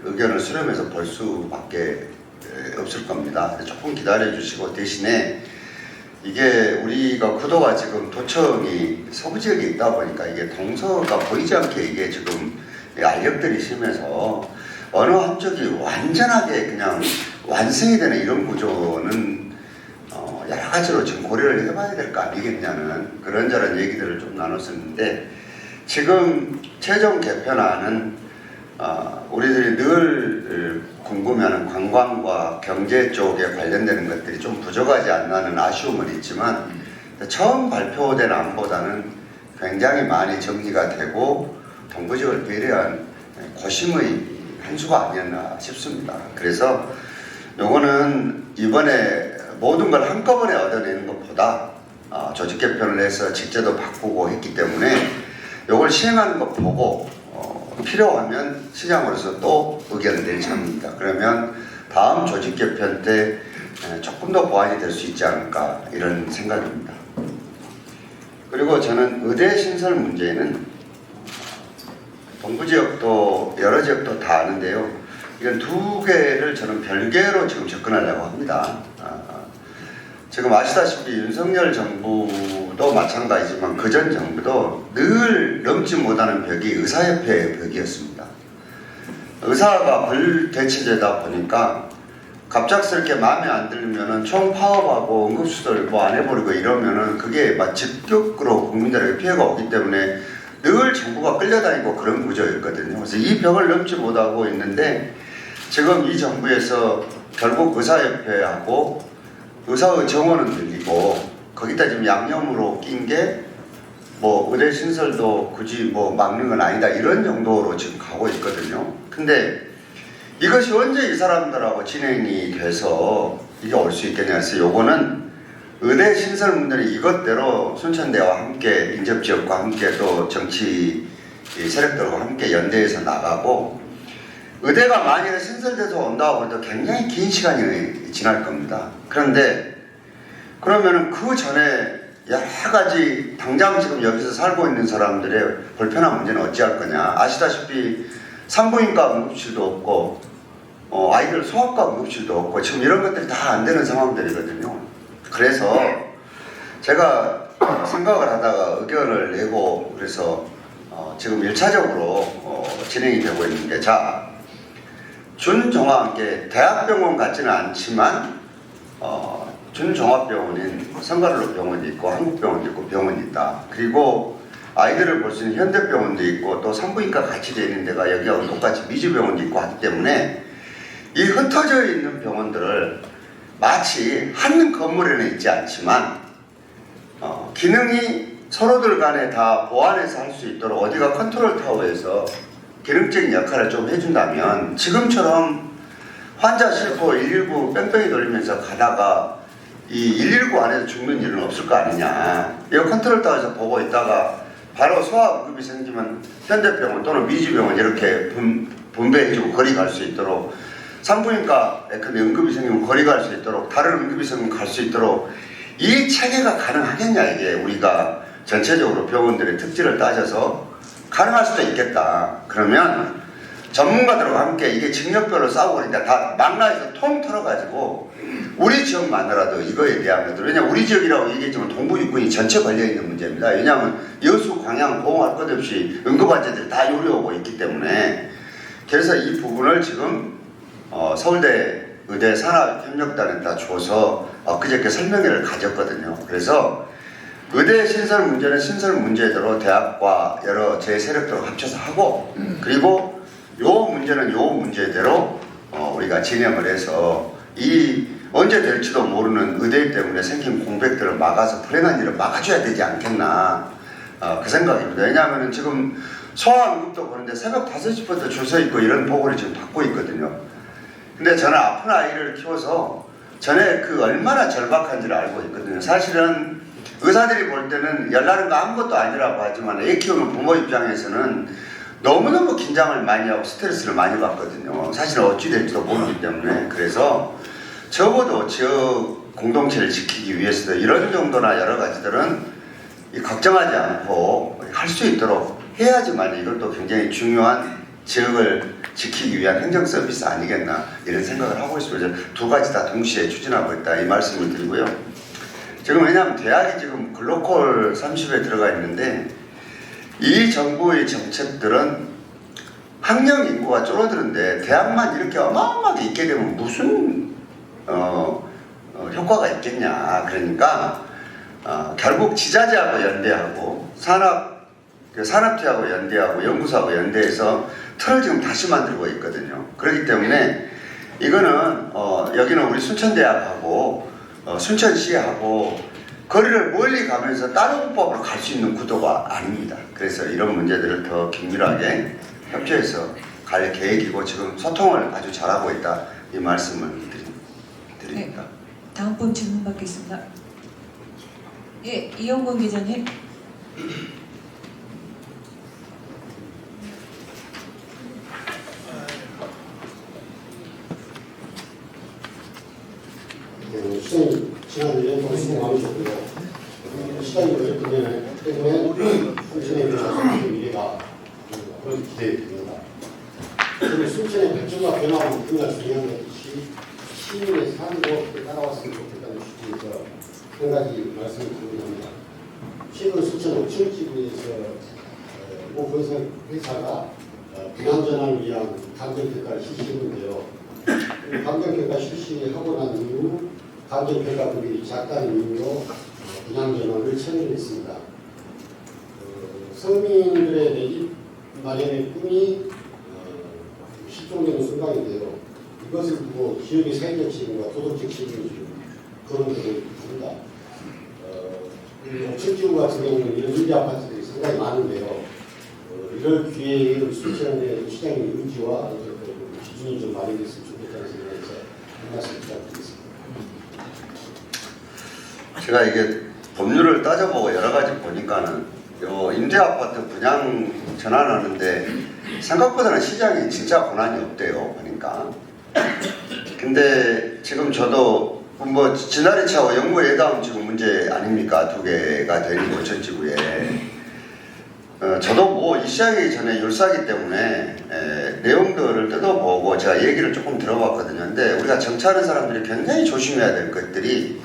의견을 수렴해서 볼 수밖에 없을 겁니다. 조금 기다려 주시고 대신에 이게 우리가 구도가 지금 도청이 서부 지역에 있다 보니까 이게 동서가 보이지 않게 이게 지금 알력들이 심해서 어느 한쪽이 완전하게 그냥 완성이 되는 이런 구조는 여러 가지로 지금 고려를 해봐야 될 거 아니겠냐는 그런저런 얘기들을 좀 나눴었는데 지금 최종 개편안은 우리들이 늘 궁금해하는 관광과 경제 쪽에 관련되는 것들이 좀 부족하지 않나는 아쉬움은 있지만 처음 발표된 안보다는 굉장히 많이 정리가 되고 동부지역을 배려한 고심의 한 수가 아니었나 싶습니다. 그래서 요거는 이번에 모든 걸 한꺼번에 얻어내는 것보다 조직 개편을 해서 직제도 바꾸고 했기 때문에 요걸 시행하는 거 보고 필요하면 시장으로서 또 의견을 내리자 합니다. 그러면 다음 조직 개편 때 조금 더 보완이 될 수 있지 않을까 이런 생각입니다. 그리고 저는 의대 신설 문제는 동부 지역도 여러 지역도 다 아는데요. 이건 두 개를 저는 별개로 지금 접근하려고 합니다. 지금 아시다시피 윤석열 정부도 마찬가지지만 그전 정부도 늘 넘지 못하는 벽이 의사협회의 벽이었습니다. 의사가 불대체제다 보니까 갑작스럽게 마음에 안 들면은 총 파업하고 응급수술 뭐 안 해버리고 이러면은 그게 막 직격으로 국민들에게 피해가 오기 때문에 늘 정부가 끌려다니고 그런 구조였거든요. 그래서 이 벽을 넘지 못하고 있는데 지금 이 정부에서 결국 의사협회하고 의사의 정원은 늘리고 거기다 지금 양념으로 낀 게 뭐 의대 신설도 굳이 뭐 막는 건 아니다 이런 정도로 지금 가고 있거든요. 근데 이것이 언제 이 사람들하고 진행이 돼서 이게 올 수 있겠냐 해서 요거는 의대 신설 문제는 이것대로 순천대와 함께 인접지역과 함께 또 정치 세력들과 함께 연대해서 나가고 의대가 만약에 신설돼서 온다고 해도 굉장히 긴 시간이 지날 겁니다. 그런데 그러면은 그 전에 여러 가지 당장 지금 여기서 살고 있는 사람들의 불편한 문제는 어찌할 거냐. 아시다시피 산부인과 응급실도 없고 아이들 소아과 응급실도 없고 지금 이런 것들이 다 안 되는 상황들이거든요. 그래서 제가 생각을 하다가 의견을 내고 그래서 지금 1차적으로 진행이 되고 있는 게 자 준종합계 대학병원 같지는 않지만 준종합병원인 성가를로 병원이 있고 한국병원도 있고 병원이 있다. 그리고 아이들을 볼 수 있는 현대병원도 있고 또 산부인과 같이 되어 있는 데가 여기하고 똑같이 미주병원도 있고 하기 때문에 이 흩어져 있는 병원들을 마치 한 건물에는 있지 않지만 기능이 서로들 간에 다 보완해서 할 수 있도록 어디가 컨트롤 타워에서 기능적인 역할을 좀 해준다면 지금처럼 환자 실고 119 뺑뺑이 돌리면서 가다가 이 119 안에서 죽는 일은 없을 거 아니냐. 이 컨트롤 타워에서 보고 있다가 바로 소아응급이 생기면 현대병원 또는 미주병원 이렇게 분배해주고 거리 갈 수 있도록 산부인과 근데 응급이 생기면 거리 갈 수 있도록 다른 응급이 생기면 갈 수 있도록 이 체계가 가능하겠냐 이게 우리가 전체적으로 병원들의 특질을 따져서 가능할 수도 있겠다. 그러면 전문가들과 함께 이게 직력별로 싸우고 그러니까 다 망라해서 통 털어가지고 우리 지역만으로도 이거에 대한 것들 왜냐면 우리 지역이라고 얘기했지만 동부 육군이 전체 걸려있는 문제입니다. 왜냐하면 여수, 광양, 보험할 것 없이 응급환자들이 다 요리오고 있기 때문에 그래서 이 부분을 지금 서울대 의대 산업협력단에다 줘서 그저께 설명회를 가졌거든요. 그래서 의대 신설 문제는 신설 문제대로 대학과 여러 제 세력들을 합쳐서 하고 그리고 요 문제는 요 문제대로 우리가 진행을 해서 이 언제 될지도 모르는 의대 때문에 생긴 공백들을 막아서 불행한 일을 막아줘야 되지 않겠나 그 생각입니다. 왜냐하면 지금 소아응급도 보는데 새벽 5시부터 줄 서 있고 이런 보고를 지금 받고 있거든요. 근데 저는 아픈 아이를 키워서 전에 그 얼마나 절박한지를 알고 있거든요. 사실은 의사들이 볼 때는 열나는 거 아무것도 아니라고 하지만 애 키우는 부모 입장에서는 너무너무 긴장을 많이 하고 스트레스를 많이 받거든요. 사실은 어찌 될지도 모르기 때문에. 그래서 적어도 지역 공동체를 지키기 위해서도 이런 정도나 여러 가지들은 걱정하지 않고 할 수 있도록 해야지만 이것도 굉장히 중요한 지역을 지키기 위한 행정 서비스 아니겠나 이런 생각을 하고 있습니다. 두 가지 다 동시에 추진하고 있다 이 말씀을 드리고요. 지금 왜냐하면 대학이 지금 글로컬 30에 들어가 있는데 이 정부의 정책들은 학령 인구가 줄어드는데 대학만 이렇게 어마어마하게 있게 되면 무슨 효과가 있겠냐. 그러니까 결국 지자체하고 연대하고 산업체하고 연대하고 연구소하고 연대해서 틀을 지금 다시 만들고 있거든요. 그렇기 때문에 이거는 여기는 우리 순천대학하고 순천시하고 거리를 멀리 가면서 다른 공법으로 갈 수 있는 구도가 아닙니다. 그래서 이런 문제들을 더 긴밀하게 협조해서 갈 계획이고 지금 소통을 아주 잘하고 있다 이 말씀을 드립니다. 드립니다. 다음 분 질문 받겠습니다. 예, 이영권 기자님. 시장님 지난주에 너무 수고 많으셨고요. 시장이 어쨌든 때문에 순천에 대해서 미래가 그런 기대됩니다. 그리고 순천의 발전과 변화가 굉장히 중요한 것이 시민의 삶도 어떻게 따라왔으면 좋겠다는 취지에서 한 가지 말씀을 드리겠습니다. 최근 순천 오천지구에서 모 건설 회사가 분양전환을 위한 감정평가를 실시했는데요. 감정평가 실시하고 난 이후 감정평가급이 작다는 이유로 분양전환을 처리했습니다. 서민들의 내집 마련의 꿈이 실종되는 순간인데요. 이것을 두고 지역의 사회적 책임과 도덕적 책임을 거론되고 있습니다. 오천지구 같은 경우는 이런 임대 아파트들이 상당히 많은데요. 이럴 기회에 순천의 시장의 의지와 기준이 좀 마련됐으면 좋겠다는 생각에서 한 말씀 부탁드리겠습니다. 제가 이게 법률을 따져보고 여러 가지 보니까는 요 임대 아파트 분양 전환하는데 생각보다는 시장이 진짜 권한이 없대요. 보니까. 근데 지금 저도 뭐 지나리차와 영구 예다운 지금 문제 아닙니까? 두 개가 되는 오천지구에. 저도 뭐 이 시작하기 전에 율사기 때문에 내용들을 뜯어보고 제가 얘기를 조금 들어봤거든요. 근데 우리가 정치하는 사람들이 굉장히 조심해야 될 것들이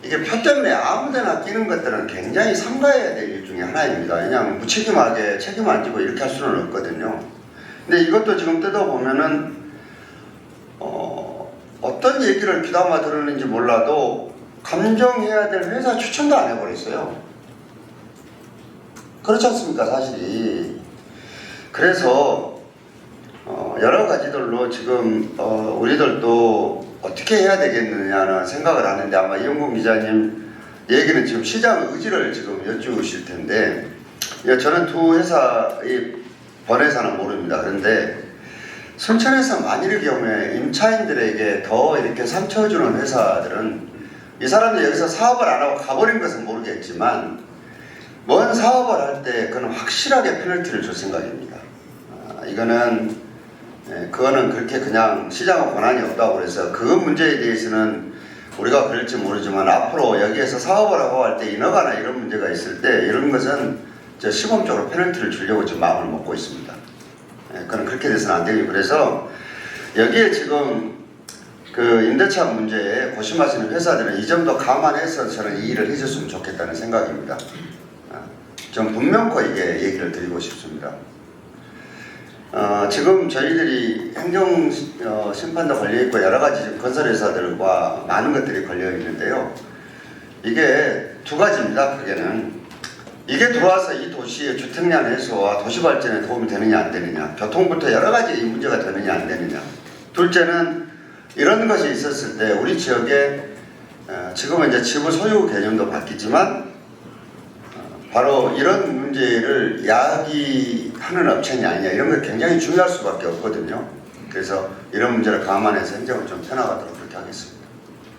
이게 표 때문에 아무데나 끼는 것들은 굉장히 삼가해야 될 일 중에 하나입니다. 그냥 무책임하게 책임 안 지고 이렇게 할 수는 없거든요. 근데 이것도 지금 뜯어보면은 어떤 얘기를 귀담아 들었는지 몰라도 감정해야 될 회사 추천도 안 해버렸어요. 그렇지 않습니까, 사실이. 그래서 여러 가지들로 지금 우리들도 어떻게 해야 되겠느냐는 생각을 하는데 아마 이영권 기자님 얘기는 지금 시장 의지를 지금 여쭈실 텐데 저는 두 회사의 번회사는 모릅니다. 그런데 순천에서 만일의 경우에 임차인들에게 더 이렇게 상처 주는 회사들은 이 사람들이 여기서 사업을 안 하고 가버린 것은 모르겠지만 뭔 사업을 할 때 그건 확실하게 페널티를 줄 생각입니다. 그거는 그렇게 그냥 시장은 권한이 없다고 그래서 그 문제에 대해서는 우리가 그럴지 모르지만 앞으로 여기에서 사업을 하고 할 때 인허가나 이런 문제가 있을 때 이런 것은 저 시범적으로 페널티를 주려고 지금 마음을 먹고 있습니다. 그건 그렇게 돼서는 안 되고 그래서 여기에 지금 그 임대차 문제에 고심하시는 회사들은 이 점도 감안해서 저는 이 일을 해줬으면 좋겠다는 생각입니다. 좀 분명코 이게 얘기를 드리고 싶습니다. 지금 저희들이 행정 심판도 걸려있고 여러 가지 지금 건설회사들과 많은 것들이 걸려있는데요. 이게 두 가지입니다. 크게는 이게 들어와서 이 도시의 주택량 해소와 도시 발전에 도움이 되느냐 안 되느냐, 교통부터 여러 가지 문제가 되느냐 안 되느냐. 둘째는 이런 것이 있었을 때 우리 지역에 지금은 이제 지부 소유 개념도 바뀌지만 바로 이런 문제를 야기하는 업체냐 아니냐 이런 게 굉장히 중요할 수밖에 없거든요. 그래서 이런 문제를 감안해서 행정을 좀 펴나가도록 그렇게 하겠습니다.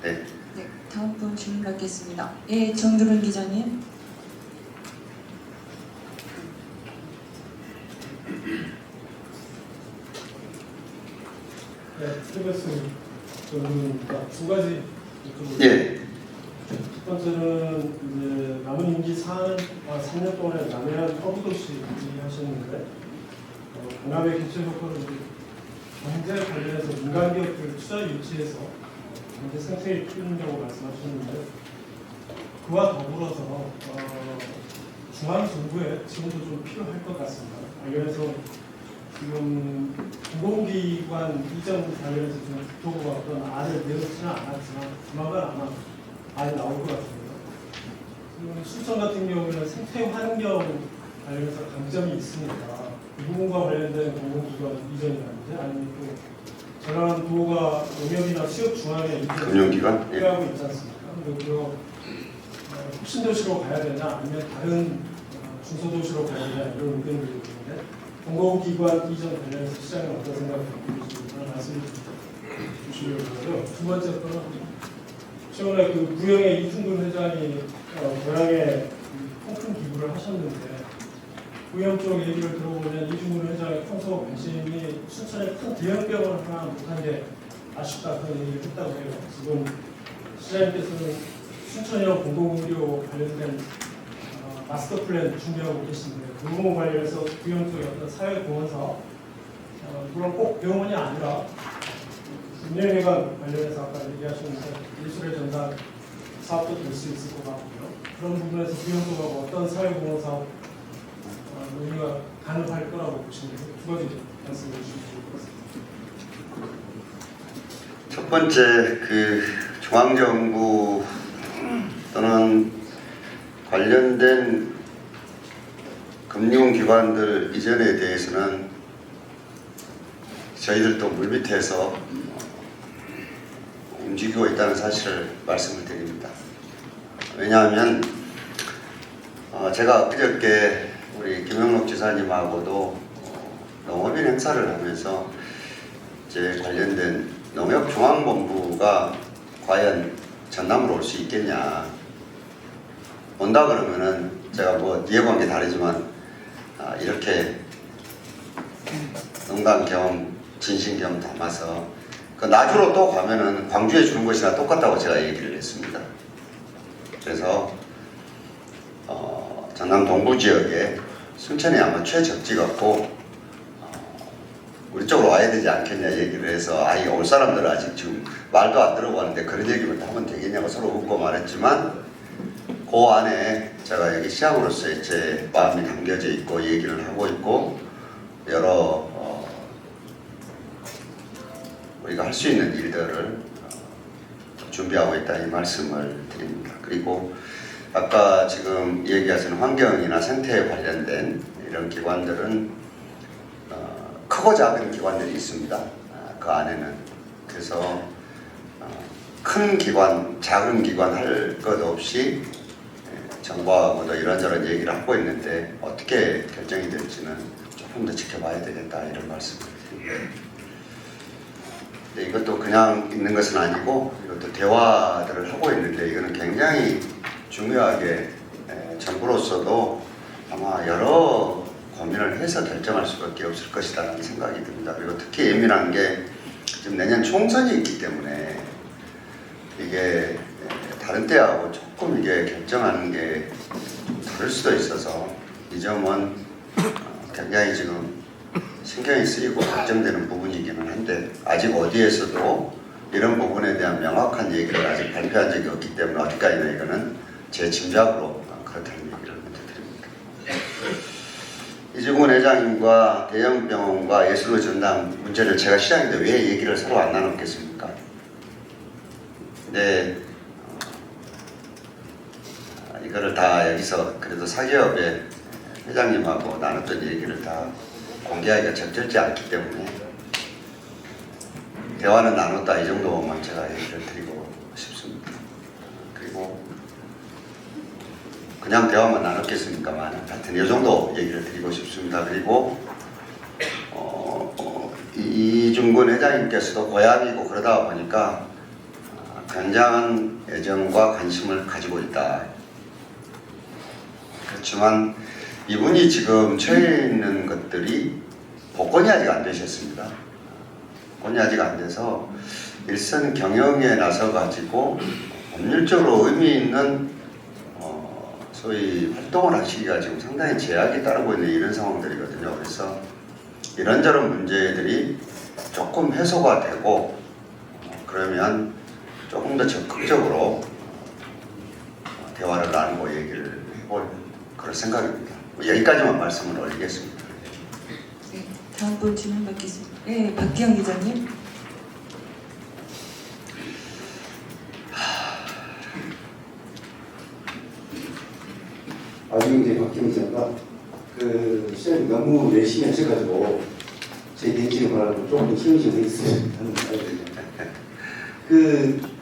네. 네, 다음 분 질문 받겠습니다. 예, 정두른 기자님. 네, 스트레스 저는 두 가지 여쭤보겠습니다. 예. 첫 번째는 이제 남은 임기 3년 동안에 남해안 허브도시 하셨는데 강남의 개체 효과를 경제 관련해서 민간 기업들 투자 유치해서 경제 생태를 키운다고 말씀하셨는데 그와 더불어서 중앙 정부에 지원도 좀 필요할 것 같습니다. 관련해서 지금 공공기관 이전 관련해서 지금 국토부가 어떤 안을 내놓지는 않았지만 조만간 아마 많이 나올 것 같습니다. 지금 순천 같은 경우에는 생태 환경 관련해서 강점이 있으니까 이 부분과 관련된 공공기관 이전이라든지 아니면 또 저런 도가 농협이나 취업 중앙에 금융기관 필요하고 있지 않습니까? 그리고 혁신도시로 가야 되냐 아니면 다른 중소도시로 가야 되냐 이런 의견들이 있는데 공공기관 이전 관련해서 시장은 어떤 생각을 갖고 계시는지 말씀해 주십시오. 주요하고요. 두 번째 거는 최근에 그 구형의 이중근 회장이 고향에 통큰 기부를 하셨는데 구형 쪽 얘기를 들어보면 이중근 회장의 평소 관심이 순천에 큰 대형병원을 하나 못한 게 아쉽다 그런 얘기를 했다고 해요. 지금 시장님께서는 순천형 공공의료 관련된 마스터 플랜 준비하고 계신데 그 부분 관련해서 구형 쪽의 어떤 사회공헌 사업 물론 꼭 병원이 아니라 운영회관 관련해서 아까 얘기하셨는데 예술의 전당 사업도 될 수 있을 것 같고요. 그런 부분에서 구형 쪽하고 어떤 사회공헌 사업 논의가 가능할 거라고 보시는데 두 가지 말씀해 주시면 좋을 것 같습니다. 첫 번째 그 중앙정부 또는 관련된 금융기관들 이전에 대해서는 저희들도 물밑에서 움직이고 있다는 사실을 말씀을 드립니다. 왜냐하면 제가 그저께 우리 김영록 지사님하고도 농업인 행사를 하면서 이제 관련된 농협중앙본부가 과연 전남으로 올 수 있겠냐 온다 그러면은 제가 뭐 이해관계 다르지만 이렇게 농담 겸 진심 겸 담아서 그 나주로 또 가면은 광주에 주는 것이나 똑같다고 제가 얘기를 했습니다. 그래서 전남 동부 지역에 순천이 아마 최적지 같고 우리 쪽으로 와야 되지 않겠냐 얘기를 해서 아예 올 사람들은 아직 지금 말도 안 들어고 하는데 그런 얘기만 하면 되겠냐고 서로 웃고 말했지만 그 안에 제가 여기 시장으로서의 제 마음이 담겨져 있고 얘기를 하고 있고 여러 우리가 할 수 있는 일들을 준비하고 있다 이 말씀을 드립니다. 그리고 아까 지금 얘기하신 환경이나 생태에 관련된 이런 기관들은 크고 작은 기관들이 있습니다. 그 안에는 그래서 큰 기관, 작은 기관 할 것 없이 정부하고도 이런저런 얘기를 하고 있는데 어떻게 결정이 될지는 조금 더 지켜봐야 되겠다 이런 말씀을 드립니다. 근데 이것도 그냥 있는 것은 아니고 이것도 대화들을 하고 있는데 이거는 굉장히 중요하게 정부로서도 아마 여러 고민을 해서 결정할 수밖에 없을 것이라는 생각이 듭니다. 그리고 특히 예민한 게 지금 내년 총선이 있기 때문에 이게 다른 때하고 조금 이게 결정하는 게 좀 다를 수도 있어서 이 점은 굉장히 지금 신경이 쓰이고 걱정되는 부분이기는 한데 아직 어디에서도 이런 부분에 대한 명확한 얘기를 아직 발표한 적이 없기 때문에 어디까지나 이거는 제 짐작으로 그렇다는 얘기를 먼저 드립니다. 이중근 회장님과 대형병원과 예술의 전당 문제를 제가 시장인데 왜 얘기를 서로 안 나눴겠습니까? 근데 이거를 다 여기서 그래도 사기업의 회장님하고 나눴던 얘기를 다 공개하기가 적절치 않기 때문에 대화는 나눴다 이 정도만 제가 얘기를 드리고 싶습니다. 그리고 그냥 대화만 나눴겠습니까만 하여튼 이 정도 얘기를 드리고 싶습니다. 그리고 이중근 회장님께서도 고향이고 그러다 보니까 굉장한 애정과 관심을 가지고 있다. 그렇지만 이분이 지금 처해 있는 것들이 복권이 아직 안 되셨습니다. 복권이 아직 안 돼서 일선 경영에 나서 가지고 법률적으로 의미 있는 소위 활동을 하시기가 지금 상당히 제약이 따르고 있는 이런 상황들이거든요. 그래서 이런저런 문제들이 조금 해소가 되고 그러면 조금 더 적극적으로 대화를 나누고 얘기를 해볼 그런 생각입니다. 여기까지만 말씀을 올리겠습니다. 네, 다음 분 질문 받겠습니다. 네, 박기영 기자님. 지금 이제 박기영 기자가 시장님 너무 열심히 하셔가지고 제 개인적인 말하고 조금 힘이 좀 있으시는 말이거든요.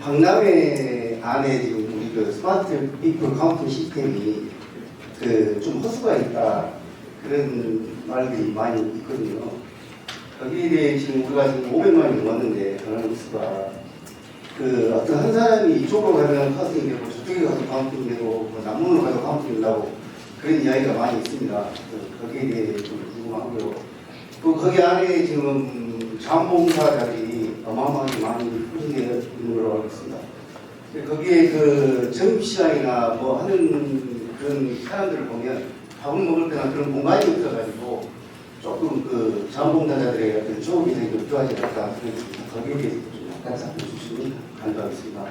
박람회 안에 지금 우리 스마트 피플 카운팅 시스템이 좀 허수가 있다 그런 말들이 많이 있거든요. 거기에 대해 지금 우리가 지금 500만이 넘었는데 전화는 수가 그 어떤 한 사람이 이쪽으로 가면 카운팅이 되고 저쪽에 가서 카운팅이 되고 뭐 남문으로 가서 카운팅이 된다고 그런 이야기가 많이 있습니다. 거기에 대해 좀 궁금하고요. 또 거기 안에 지금 자원봉사자들이 어마어마하게 많이 포진되어 있는 걸로 알고 있습니다. 거기에 그 점심시간이나 뭐 하는 그런 사람들을 보면 밥을 먹을 때나 그런 공간이 없어가지고 조금 그 자원봉사자들의 어떤 좋은 기능이 좀 필요하지 않을까 생각합니다. 거기에 대해서 좀 약간 살펴주시면 감사하겠습니다.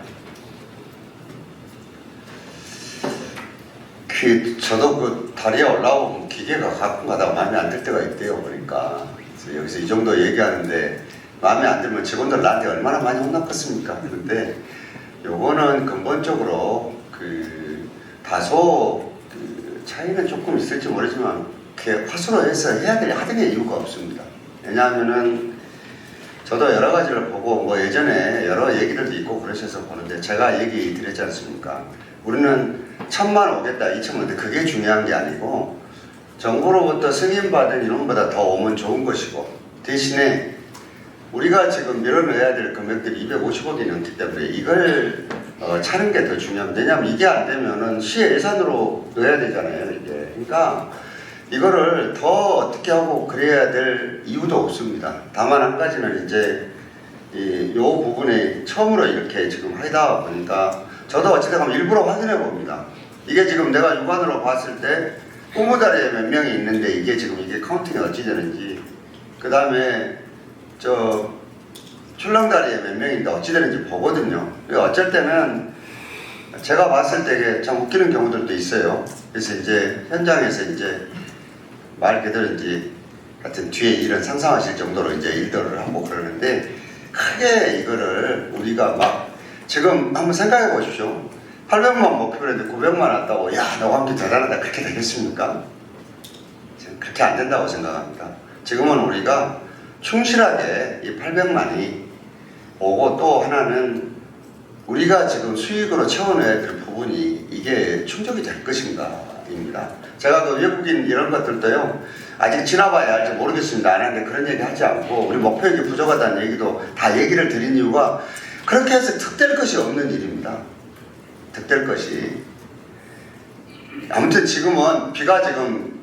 저도 그 다리에 올라오고 기계가 가끔 가다가 마음에 안 들 때가 있대요. 보니까 그래서 여기서 이 정도 얘기하는데 마음에 안 들면 직원들 나한테 얼마나 많이 혼났겠습니까? 그런데 요거는 근본적으로 그 다소 그 차이는 조금 있을지 모르지만 이렇게 화수로해서 해야 될 하등의 이유가 없습니다. 왜냐하면은 저도 여러 가지를 보고 뭐 예전에 여러 얘기들도 있고 그러셔서 보는데 제가 얘기 드렸지 않습니까? 우리는 1,000만 오겠다, 2,000만 오는데 그게 중요한 게 아니고 정부로부터 승인받은 인원보다 더 오면 좋은 것이고 대신에 우리가 지금 밀어넣어야 될 금액들이 250억이 넘기 때문에 이걸 차는 게 더 중요합니다. 왜냐하면 이게 안 되면은 시의 예산으로 넣어야 되잖아요, 이게. 그러니까 이거를 더 어떻게 하고 그래야 될 이유도 없습니다. 다만 한 가지는 이제 이 부분에 처음으로 이렇게 지금 하다 보니까 저도 어찌됐건 일부러 확인해 봅니다. 이게 지금 내가 육안으로 봤을 때 꼬무다리에 몇 명이 있는데 이게 지금 이게 카운팅이 어찌 되는지, 그 다음에 저 출렁다리에 몇 명인데 어찌 되는지 보거든요. 어쩔 때는 제가 봤을 때 참 웃기는 경우들도 있어요. 그래서 이제 현장에서 이제 말 그대로 이제 하여튼 뒤에 일은 상상하실 정도로 이제 일들을 하고 그러는데 크게 이거를 우리가 막 지금 한번 생각해 보십시오. 800만 목표로 했는데 900만 왔다고 야 노광기 대단하다 그렇게 되겠습니까? 저는 그렇게 안 된다고 생각합니다. 지금은 우리가 충실하게 이 800만이 오고 또 하나는 우리가 지금 수익으로 채워내야 될 부분이 이게 충족이 될 것인가입니다. 제가 그 외국인 이런 것들도요 아직 지나봐야 할지 모르겠습니다. 안 하는데 그런 얘기 하지 않고 우리 목표액이 부족하다는 얘기도 다 얘기를 드린 이유가 그렇게 해서 득될 것이 없는 일입니다. 득될 것이. 아무튼 지금은 비가 지금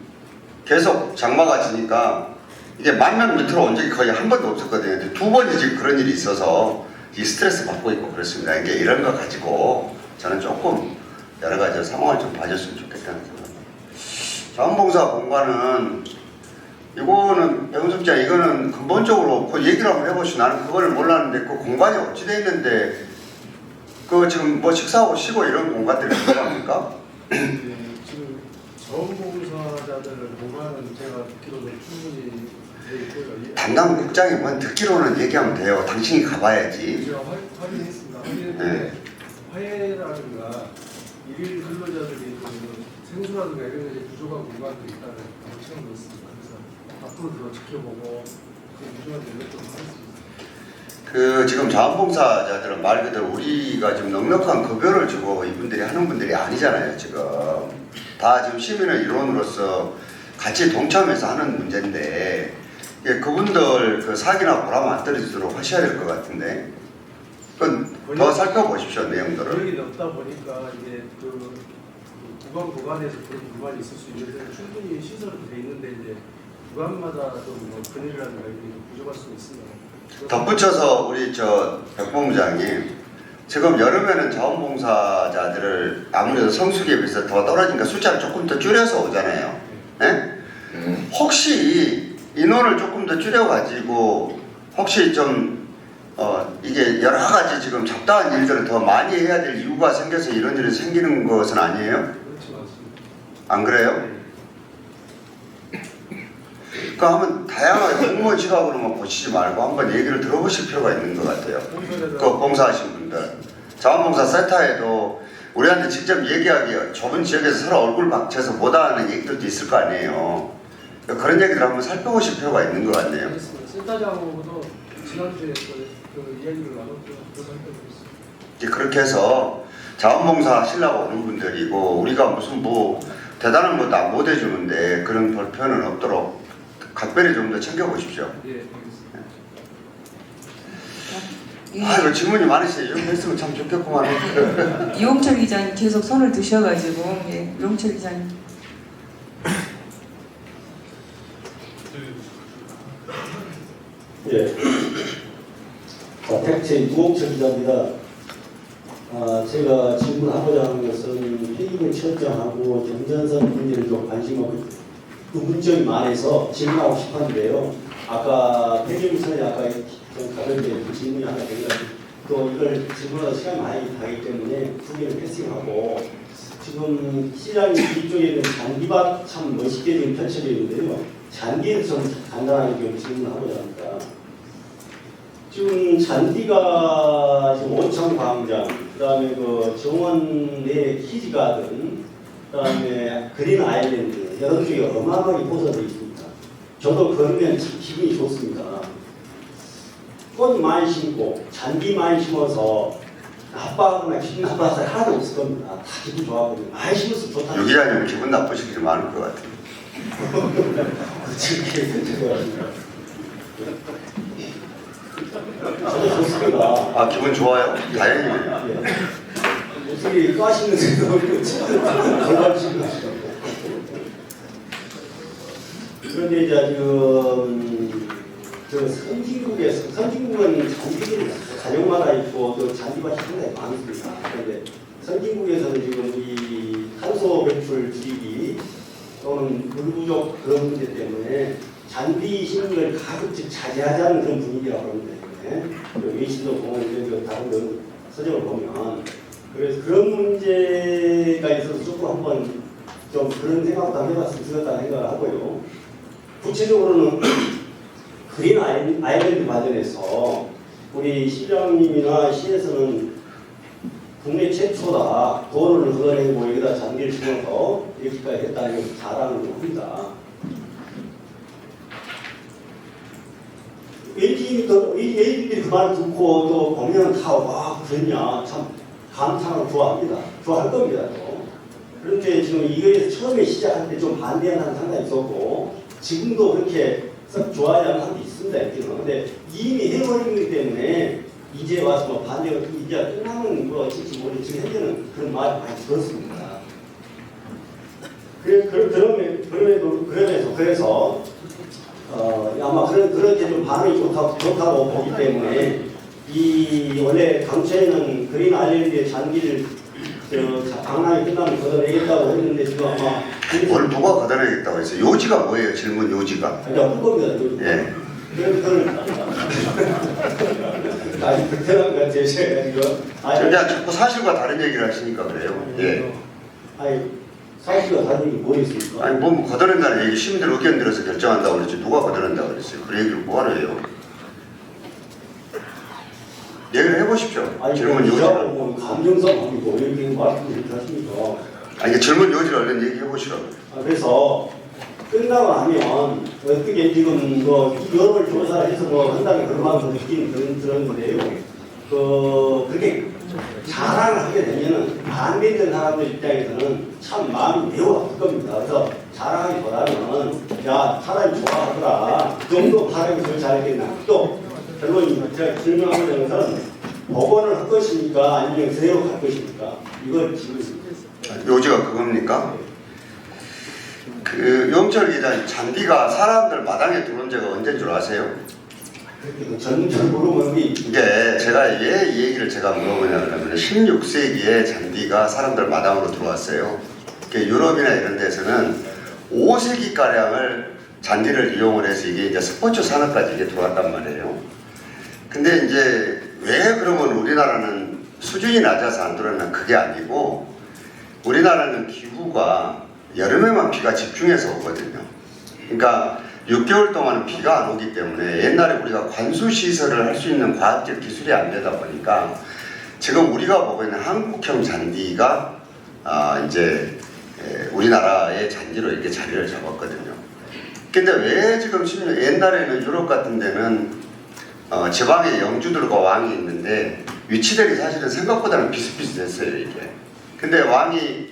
계속 장마가 지니까 이게 10,000명 밑으로 온 적이 거의 한 번도 없었거든요. 2번이 지금 그런 일이 있어서 이 스트레스 받고 있고 그렇습니다. 이게 이런 거 가지고 저는 조금 여러 가지 상황을 좀 봐줬으면 좋겠다는 생각입니다. 자원봉사 공간은 이거는 배운섭장 이거는 근본적으로 그 얘기를 한번 해보시죠. 나는 그걸 몰랐는데 그 공간이 어찌 돼 있는데 그 지금 뭐 식사하고 쉬고 이런 공간들이 필요합니까? 지금 자원봉사자들 공간은 제가 듣기로는 충분히 돼 있고요. 담당 국장이 뭐 듣기로는 얘기하면 돼요. 당신이 가봐야지. 제가 확인했습니다. 확인했는데 화해라든가 일일 근로자들이 그 생수라든가 이런 게 부족한 공간들이 있다는 걸 처음 들었습니다. 그래서 앞으로도 지켜보고 그 부족한 데 좀 하겠습니다. 그 지금 자원봉사자들은 말 그대로 우리가 지금 넉넉한 급여를 주고 이분들이 하는 분들이 아니잖아요. 지금 다 지금 시민의 일원으로서 같이 동참해서 하는 문제인데 그분들 그 사기나 보람 안 떨어지도록 하셔야 될 것 같은데 그건 더 살펴보십시오. 내용들을. 권력이 높다 보니까 이게 그 구간에서 그런 불만이 있을 수 있는데 충분히 시설은 돼 있는데 이제 구간마다 좀뭐 근일이라든가 이런 게 부족할 수 있습니다. 덧붙여서 우리 저 백본부장님 지금 여름에는 자원봉사자들을 아무래도 성수기에 비해서 더 떨어지니까 숫자를 조금 더 줄여서 오잖아요. 네? 혹시 인원을 조금 더 줄여가지고 혹시 좀 이게 여러 가지 지금 잡다한 일들을 더 많이 해야 될 이유가 생겨서 이런 일이 생기는 것은 아니에요? 그렇지 않습니다. 안 그래요? 그러니까 한번 다양하게 공무원 시각으로만 보시지 말고 한번 얘기를 들어보실 필요가 있는 것 같아요. 그 봉사하신 분들. 자원봉사 센터에도 우리한테 직접 얘기하기 좁은 지역에서 서로 얼굴 박쳐서 못하는 얘기들도 있을 거 아니에요. 그런 얘기들 한번 살펴보실 필요가 있는 것 같네요. 알겠습니다. 센터장하고도 지난주에 그 이야기를 나눴고 또 살펴보겠습니다. 그렇게 해서 자원봉사 하시려고 오는 분들이고 우리가 무슨 뭐 대단한 것도 못 해주는데 그런 불편은 없도록 각별히 좀 더 챙겨보십시오. 예, 알겠습니다. 아, 이거 질문이 많으시네요. 이런 거 했으면 참 좋겠구만. 이용철 기자님 계속 손을 드셔가지고 예, 이용철 기자님. 예. 자, 팩트 유홍철 기자입니다. 제가 질문하고자 하는 것은 폐기물 철저하고 경전선 문제를 좀 관심하고 그 문점이 많아서 질문하고 싶었는데요. 아까 폐기물 처리 아까 좀 가볍게 질문이 하나 된것 또 이걸 질문하다 시간이 많이 가기 때문에 두 개를 패싱하고 지금 시장 뒤쪽에 있는 잔디밭 참 멋있게 지금 펼쳐져 있는데요. 잔디를 좀 간단하게 좀 질문하고자 합니다. 지금 잔디가 지금 온천광장, 그 다음에 그 정원 내 키즈가든, 그 다음에 그린 아일랜드, 이런 쪽에 어마어마하게 포서되어 있습니다. 저도 걸으면 참 기분이 좋습니다. 꽃 많이 심고, 잔디 많이 심어서 나빠하거나 기분 나빠서 하나도 없을 겁니다. 다 기분 좋아하거든요. 많이 심어서 좋다. 유 기자님 기분 나쁘실 일이 많을 것 같아요. 저도 좋습니다. 아, 기분 좋아요. 다행이네요. 예. 어떻게 까시는데도 정말 지금 그런데 이제 지금 선진국은 잔디들이 가정마다 있고 또 잔디밭이 상당히 많습니다. 그런데 선진국에서는 지금 이 탄소 배출 줄이기 또는 물 부족 그런 문제 때문에 잔디 심는 걸 가급적 자제하자는 그런 분위기라고 합니다. 외신도 공원이든 다른 그런 서적을 보면 그래서 그런 문제가 있어서 조금 한번 좀 그런 생각도 한번 해봤으면 좋겠다는 생각을 하고요. 구체적으로는 그린 아일랜드 관련해서 우리 시장님이나 시에서는 국내 최초다 돈을 걷어내고 여기다 잔디를 심어서 이렇게까지 했다는 걸 자랑을 합니다. AD들이 그 말을 듣고 또 보면 다 와 그랬냐 참 감탄하고 좋아합니다. 좋아할 겁니다. 또. 그런데 지금 이거에 처음에 시작할 때 좀 반대하는 사람이 상당히 있었고 지금도 그렇게 썩 좋아하지 않는 사람도 있습니다. 그런데 이미 해버린 거기 때문에 이제 와서 뭐 반대가 이제 끝나면 뭐 어찌지 모르겠지 지금 현재는 그런 말이 많이 들었습니다. 그래서 아마 그렇게 좀 반응이 좋다고 보기 때문에 이 원래 강추에는 그린 아일랜드의 잔디를 강남이 끝나면 걷어내겠다고 했는데 지금 아마 뭘 누가 걷어내겠다고 했어요? 요지가 뭐예요? 질문 요지가. 그냥 겁니다. 예. 그걸 아니 불편한 것 같아요. 제가 지금 그냥 자꾸 사실과 다른 얘기를 하시니까 그래요. 예. 아니 사실과 다른 게 뭐 있습니까? 아니 뭐 걷어낸다는 얘기 시민들 의견 들어서 결정한다고 그랬지 누가 걷어낸다고 그랬어요? 그 얘기를 뭐하러 해요? 얘기를 해보십시오. 아니 질문 요지를. 뭐 감정성이고 이렇게 말씀을 이렇게 하십니까? 아니 질문 요지를 얼른 얘기해보시라고. 그래서 끝나고 하면 어떻게 지금 뭐 여론을 조사해서 뭐 한다는 그런 마음을 느끼는 들었는데요. 그렇게 자랑을 하게 되면은 반대되는 사람들 입장에서는 참 마음이 매우 아플 겁니다. 그래서 자랑하기보다는 야 사람이 좋아하더라 그 정도 바람이 더 잘했겠나. 또 결론이 제가 질문하는 것은 복원을 할 것입니까 아니면 그대로 갈 것입니까? 이걸 지금 요지가 그겁니까? 그 영철 기자님 잔디가 사람들 마당에 들어온 지가 언제인 줄 아세요? 전문적으로 물어보는 게 이게 제가 왜 이 얘기를 제가 물어보냐 그러면 16세기에 잔디가 사람들 마당으로 들어왔어요. 유럽이나 이런 데서는 5세기가량을 잔디를 이용을 해서 이게 이제 스포츠 산업까지 이게 들어왔단 말이에요. 근데 이제 왜 그러면 우리나라는 수준이 낮아서 안 들어오냐 그게 아니고 우리나라는 기후가 여름에만 비가 집중해서 오거든요. 그러니까 6개월 동안 비가 안 오기 때문에 옛날에 우리가 관수시설을 할 수 있는 과학적 기술이 안 되다 보니까 지금 우리가 보고 있는 한국형 잔디가 이제 우리나라의 잔디로 이렇게 자리를 잡았거든요. 근데 왜 지금 옛날에는 유럽 같은 데는 지방에 영주들과 왕이 있는데 위치들이 사실은 생각보다는 비슷비슷했어요 이게. 근데 왕이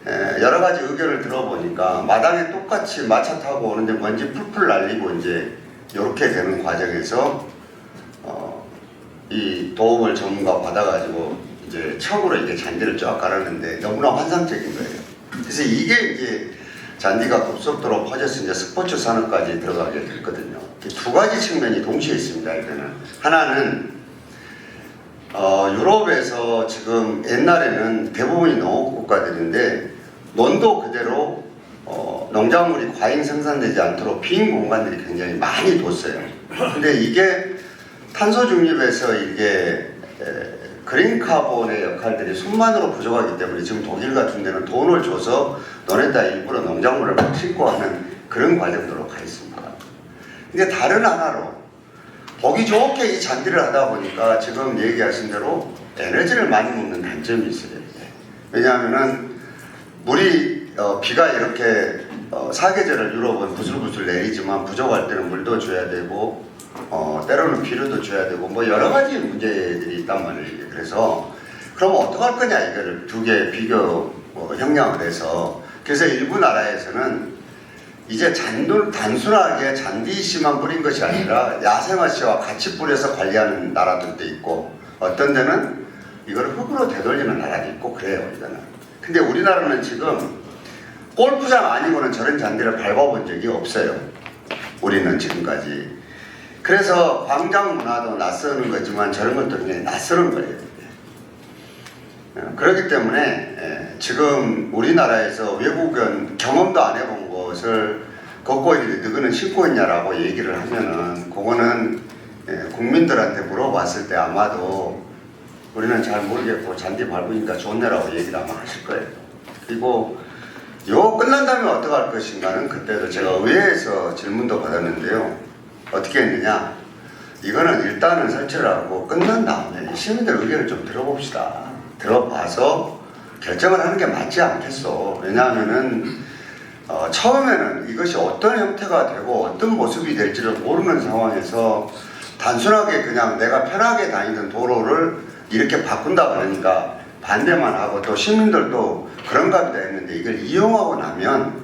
여러 가지 의견을 들어보니까 마당에 똑같이 마차 타고 오는데 먼지 풀풀 날리고 이제 이렇게 되는 과정에서 이 도움을 전문가 받아가지고 이제 척으로 이렇게 잔디를 쫙 깔았는데 너무나 환상적인 거예요. 그래서 이게 이제 잔디가 급속도로 퍼져서 이제 스포츠 산업까지 들어가게 됐거든요. 두 가지 측면이 동시에 있습니다. 이거는 하나는 유럽에서 지금 옛날에는 대부분이 농업 국가들인데 논도 그대로 농작물이 과잉 생산되지 않도록 빈 공간들이 굉장히 많이 뒀어요. 근데 이게 탄소 중립에서 이게 그린 카본의 역할들이 순만으로 부족하기 때문에 지금 독일 같은 데는 돈을 줘서 논에다 일부러 농작물을 막 심고 하는 그런 과정으로 가 있습니다. 근데 다른 하나로 보기 좋게 이 잔디를 하다 보니까 지금 얘기하신 대로 에너지를 많이 먹는 단점이 있어요. 왜냐하면은 물이 비가 이렇게 사계절을 유럽은 부슬부슬 내리지만 부족할 때는 물도 줘야 되고 때로는 비료도 줘야 되고 뭐 여러 가지 문제들이 있단 말이에요. 그래서 그럼 어떡할 거냐 이거를 두 개 비교 형량을 해서 그래서 일부 나라에서는 이제 단순하게 잔디씨만 뿌린 것이 아니라 야생화씨와 같이 뿌려서 관리하는 나라들도 있고 어떤 데는 이걸 흙으로 되돌리는 나라도 있고 그래요. 이거는. 근데 우리나라는 지금 골프장 아니고는 저런 잔디를 밟아본 적이 없어요. 우리는 지금까지. 그래서 광장 문화도 낯서는 거지만 저런 것도 굉장히 낯서는 거예요. 그렇기 때문에 지금 우리나라에서 외국은 경험도 안 해본 것을 걷고 있는데 너희는 신고 있냐라고 얘기를 하면은 그거는 국민들한테 물어봤을 때 아마도 우리는 잘 모르겠고 잔디 밟으니까 좋네라고 얘기를 아마 하실 거예요. 그리고 이거 끝난 다음에 어떻게 할 것인가는 그때도 제가 의회에서 질문도 받았는데요. 어떻게 했느냐? 이거는 일단은 설치를 하고 끝난 다음에 시민들 의견을 좀 들어봅시다. 들어봐서 결정을 하는 게 맞지 않겠어. 왜냐하면은 처음에는 이것이 어떤 형태가 되고 어떤 모습이 될지를 모르는 상황에서 단순하게 그냥 내가 편하게 다니던 도로를 이렇게 바꾼다 그러니까 반대만 하고 또 시민들도 그런가 보다 했는데 이걸 이용하고 나면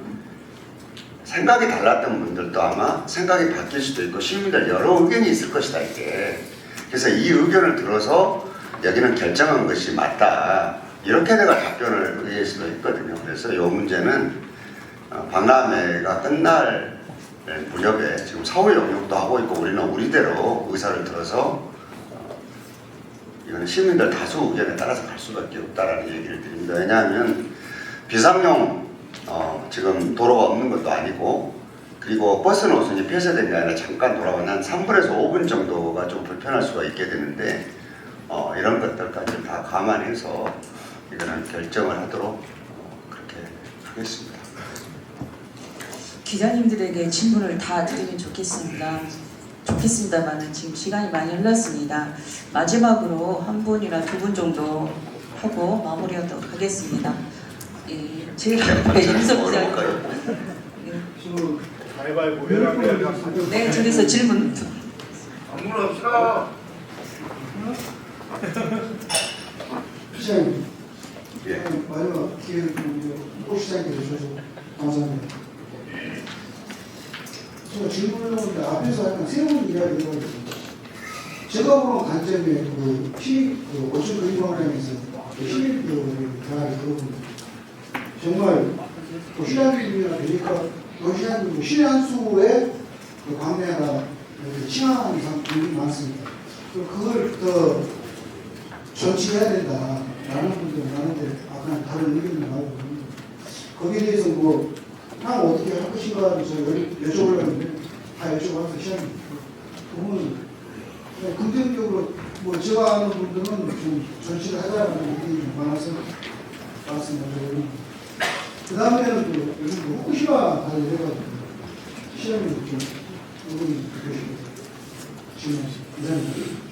생각이 달랐던 분들도 아마 생각이 바뀔 수도 있고 시민들 여러 의견이 있을 것이다 이게. 그래서 이 의견을 들어서 여기는 결정한 것이 맞다 이렇게 내가 답변을 의회에서도 했거든요. 그래서 이 문제는 박람회가 끝날 무렵에 지금 사후 영역도 하고 있고 우리는 우리대로 의사를 들어서 이건 시민들 다수 의견에 따라서 갈 수밖에 없다라는 얘기를 드립니다. 왜냐하면 비상용 지금 도로가 없는 것도 아니고 그리고 버스 노선이 폐쇄된 게 아니라 잠깐 돌아가면 한 3분에서 5분 정도가 좀 불편할 수가 있게 되는데 이런 것들까지 다 감안해서 이거는 결정을 하도록 그렇게 하겠습니다. 기자님들에게 질문을 다 드리면 좋겠습니다만은 지금 시간이 많이 흘렀습니다. 마지막으로 한 분이나 두 분 정도 하고 마무리하도록 하겠습니다. 제가 윤석 기자. 네, 둘이서 질문. 아무나 합시다. 시장님, 예. 마지막 기회를 고 시장님께서 주셔서 감사합니다. 제가 질문을 하는데 앞에서 약간 새로운 이야기가 있습니다. 제가 보는 관점에 오천 그린방향에서 시민들을 대하는 그런 정말 시장님이나 되니까 시장님 신의 한 수의 광내가 칭하는 사람들이 많습니다. 그걸 더 전치해야 된다라는 분들 많은데 아까 다른 의견이 나오고 거기에 대해서 향 어떻게 할 것인가 여쭤보려고 했는데 다 여쭤봐서 시장님 그분은 긍정적으로 제가 아는 분들은 좀 전치를 하자라는 의견이 많아서 말씀드리고 그 다음에는 요즘 후쿠시마 다들 해가지고 시장님 좀 의견이 주시고 질문하시죠. 이상입니다.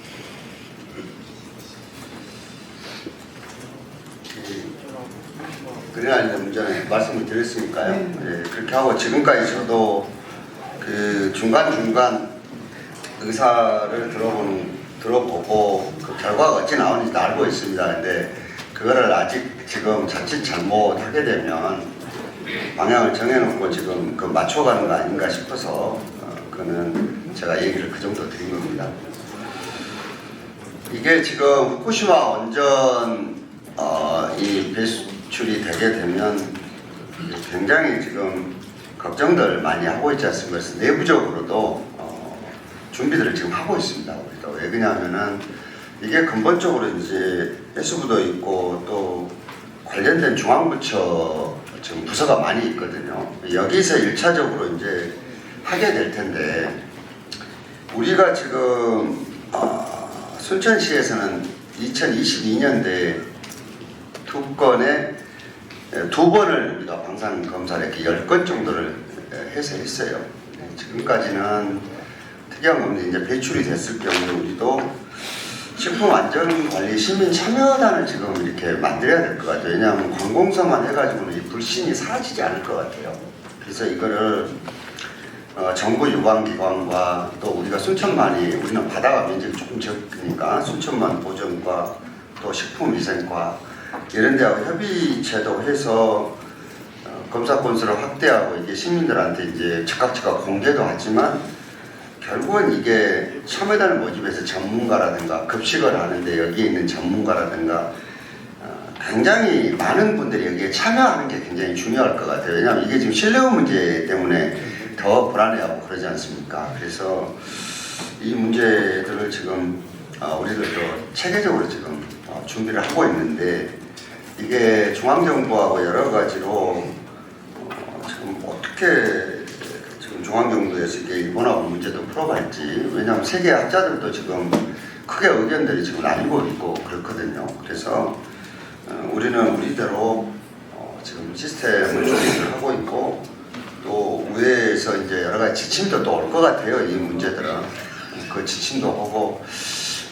그래야 문제는 말씀을 드렸으니까요. 네, 그렇게 하고 지금까지 저도 그 중간중간 의사를 들어보고 그 결과가 어찌 나오는지 알고 있습니다. 근데 그거를 아직 지금 자칫 잘못하게 되면 방향을 정해놓고 지금 그 맞춰가는 거 아닌가 싶어서 그거는 제가 얘기를 그 정도 드린 겁니다. 이게 지금 후쿠시마 원전 이 배출이 되게 되면 굉장히 지금 걱정들 많이 하고 있지 않습니까? 그래서 내부적으로도 준비들을 지금 하고 있습니다. 우리도. 왜 그러냐면은 이게 근본적으로 이제 해수부도 있고 또 관련된 중앙부처 지금 부서가 많이 있거든요. 여기서 1차적으로 이제 하게 될 텐데 우리가 지금 순천시에서는 2022년도에 두 번을 우리가 방사능 검사를 이렇게 10건 정도를 해서 했어요. 지금까지는 특이한 건데 이제 배출이 됐을 경우에 우리도 식품안전관리 시민참여단을 지금 이렇게 만들어야 될 것 같아요. 왜냐하면 관공서만 해가지고는 이 불신이 사라지지 않을 것 같아요. 그래서 이거를 정부 유관기관과 또 우리가 순천만이 우리는 바다가 면적이 조금 적으니까 순천만 보전과 또 식품위생과 이런 데하고 협의체도 해서 검사 건수를 확대하고 이게 시민들한테 이제 즉각 공개도 하지만 결국은 이게 참여단을 모집해서 전문가라든가 급식을 하는데 여기에 있는 전문가라든가 굉장히 많은 분들이 여기에 참여하는 게 굉장히 중요할 것 같아요. 왜냐하면 이게 지금 신뢰 문제 때문에 더 불안해하고 그러지 않습니까? 그래서 이 문제들을 지금 우리들도 체계적으로 지금 준비를 하고 있는데 이게 중앙정부하고 여러 가지로 지금 어떻게 지금 중앙정부에서 이게 일본하고 문제도 풀어갈지 왜냐하면 세계 학자들도 지금 크게 의견들이 지금 나뉘고 있고 그렇거든요. 그래서 우리는 우리대로 지금 시스템을 준비를 하고 있고 또 우회에서 이제 여러 가지 지침도 또 올 것 같아요. 이 문제들은 그 지침도 오고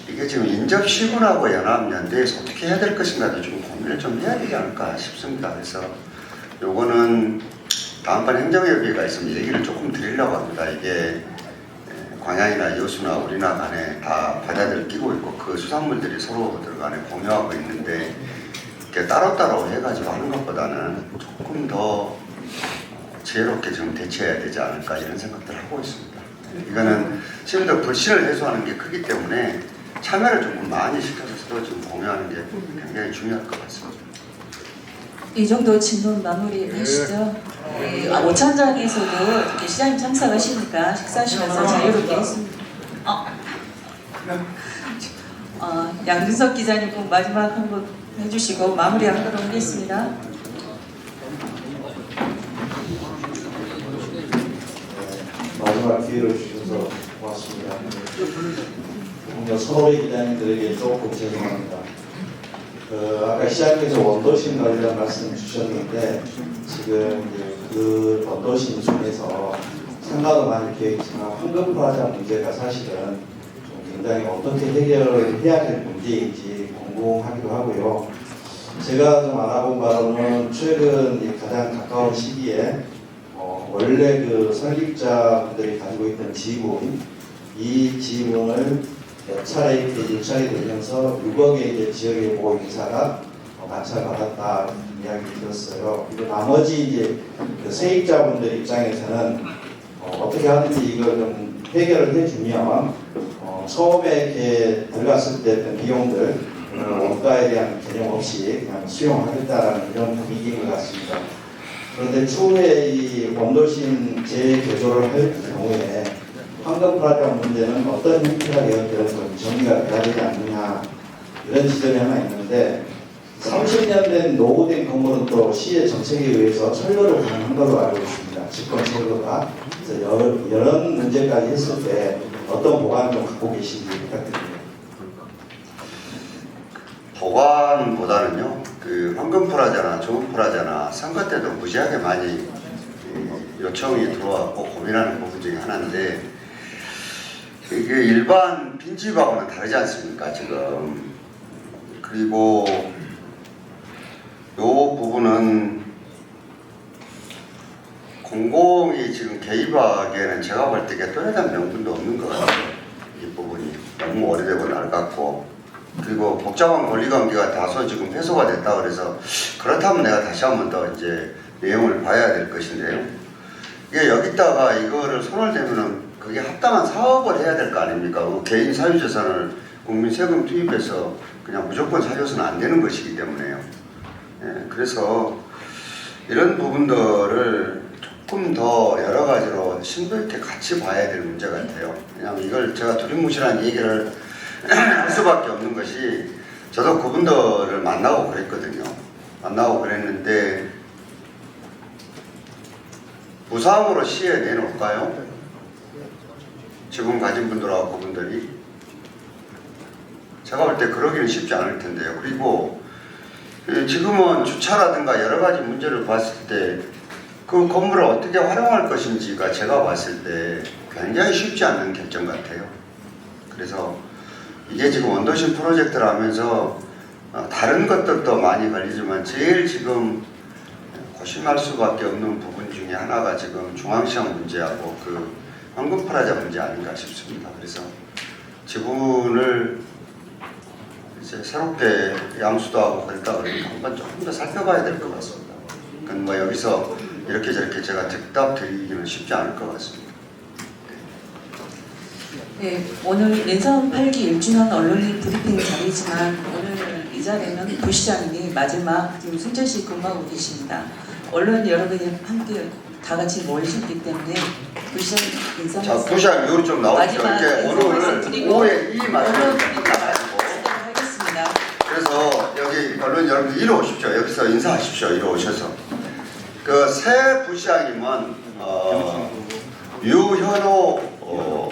이게 지금 인접시군하고 연합연대에서 어떻게 해야 될 것인가도 좀 고민을 좀 해야 되지 않을까 싶습니다. 그래서 요거는 다음번 행정협의회가 있으면 얘기를 조금 드리려고 합니다. 이게 광양이나 여수나 우리나 간에 다 바다들 끼고 있고 그 수산물들이 서로 들어간에 공유하고 있는데 이렇게 따로따로 해가지고 하는 것보다는 조금 더 지혜롭게 좀 대처해야 되지 않을까 이런 생각들을 하고 있습니다. 이거는 시민들 불신을 해소하는 게 크기 때문에 참여를 조금 많이 시켜서 서로 좀 공유하는 게 굉장히 중요할 것 같습니다. 이 정도 질문 마무리 하시죠. 오천장에서도 이렇게 시장님 참석하시니까 식사하시면서 자유롭게 했습니다. 양준석 기자님 꼭 마지막 한 번 해주시고 마무리하도록 하겠습니다. 마지막 기회를 주셔서 고맙습니다. 선호배 기자님들에게 조금 죄송합니다. 아까 시장님께서 원도심 관련 말씀 주셨는데 지금 그 원도심 중에서 상가도 많이 되어있지만 황금프라자 문제가 사실은 좀 굉장히 어떻게 해결을 해야 될 문제인지 궁금하기도 하고요. 제가 좀 알아본 바로는 최근 가장 가까운 시기에 원래 그 설립자분들이 가지고 있던 지분, 이 지분을 몇 차례 이렇게 유찰이 되면서 6억의 이제 지역의 보호인사가 마찰받았다 이야기 들었어요. 그리고 나머지 이제 그 세입자분들 입장에서는 어떻게 하든지 이걸 좀 해결을 해주면 처음에 이렇게 들어갔을 때 했던 비용들 원가에 대한 개념 없이 그냥 수용하겠다라는 이런 분위기인 것 같습니다. 그런데 추후에 이 원도심 재개조를 할 경우에 황금프라자 문제는 어떤 형태가 되었든 정리가 돼야 되지 않느냐 이런 지점이 하나 있는데 30년 된 노후된 건물은 또 시의 정책에 의해서 철거를 가능한 걸로 알고 있습니다. 집권 철거가. 그래서 이런 문제까지 했을 때 어떤 보관을 좀 갖고 계신지 부탁드립니다. 보관보다는요, 그 황금프라자나 좋은프라자나 선거 때도 무지하게 많이 요청이 들어왔고 고민하는 부분 중에 하나인데 이게 일반 빈집하고는 다르지 않습니까 지금. 그리고 요 부분은 공공이 지금 개입하기에는 제가 볼 때 또렷한 명분도 없는 것 같아요. 이 부분이 너무 오래되고 낡았고 그리고 복잡한 권리관계가 다소 지금 해소가 됐다 그래서 그렇다면 내가 다시 한번 더 이제 내용을 봐야 될 것인데요. 이게 여기다가 이거를 손을 대면은 그게 합당한 사업을 해야 될 거 아닙니까? 그 개인 사유재산을 국민 세금 투입해서 그냥 무조건 살려서는 안 되는 것이기 때문에요. 예, 그래서 이런 부분들을 조금 더 여러 가지로 심도 있게 같이 봐야 될 문제 같아요. 그냥 이걸 제가 두리뭉실한 얘기를 할 수밖에 없는 것이 저도 그분들을 만나고 그랬거든요. 만나고 그랬는데 무상으로 시에 내놓을까요? 지분 가진 분들하고 그분들이 제가 볼 때 그러기는 쉽지 않을 텐데요. 그리고 지금은 주차라든가 여러 가지 문제를 봤을 때 그 건물을 어떻게 활용할 것인지가 제가 봤을 때 굉장히 쉽지 않은 결정 같아요. 그래서 이게 지금 원도심 프로젝트를 하면서 다른 것들도 많이 걸리지만 제일 지금 고심할 수밖에 없는 부분 중에 하나가 지금 중앙시장 문제하고 그 황금프라자 문제 아닌가 싶습니다. 그래서 지분을 이제 새롭게 양수도 하고 그러니까 한번 조금 더 살펴봐야 될 것 같습니다. 그건 뭐 여기서 이렇게 저렇게 제가 즉답 드리기는 쉽지 않을 것 같습니다. 네, 오늘 인선 8기 1주년 언론인 브리핑 자리지만 오늘 이 자리는 부시장님이 마지막 지금 순천시 근무하고 계십니다. 언론 여러분이 함께 다 같이 모이셨기 때문에 부시장 인사 자, 부시장 이후로 좀 나오시죠. 마지막 이렇게 인사 말씀 오늘 드리고 오후에 이 말씀을 언론 브리핑 하겠습니다. 그래서 여기 언론 여러분들 이리 오십시오. 여기서 인사하십시오. 이리 오셔서. 그 새 부시장님은 유현호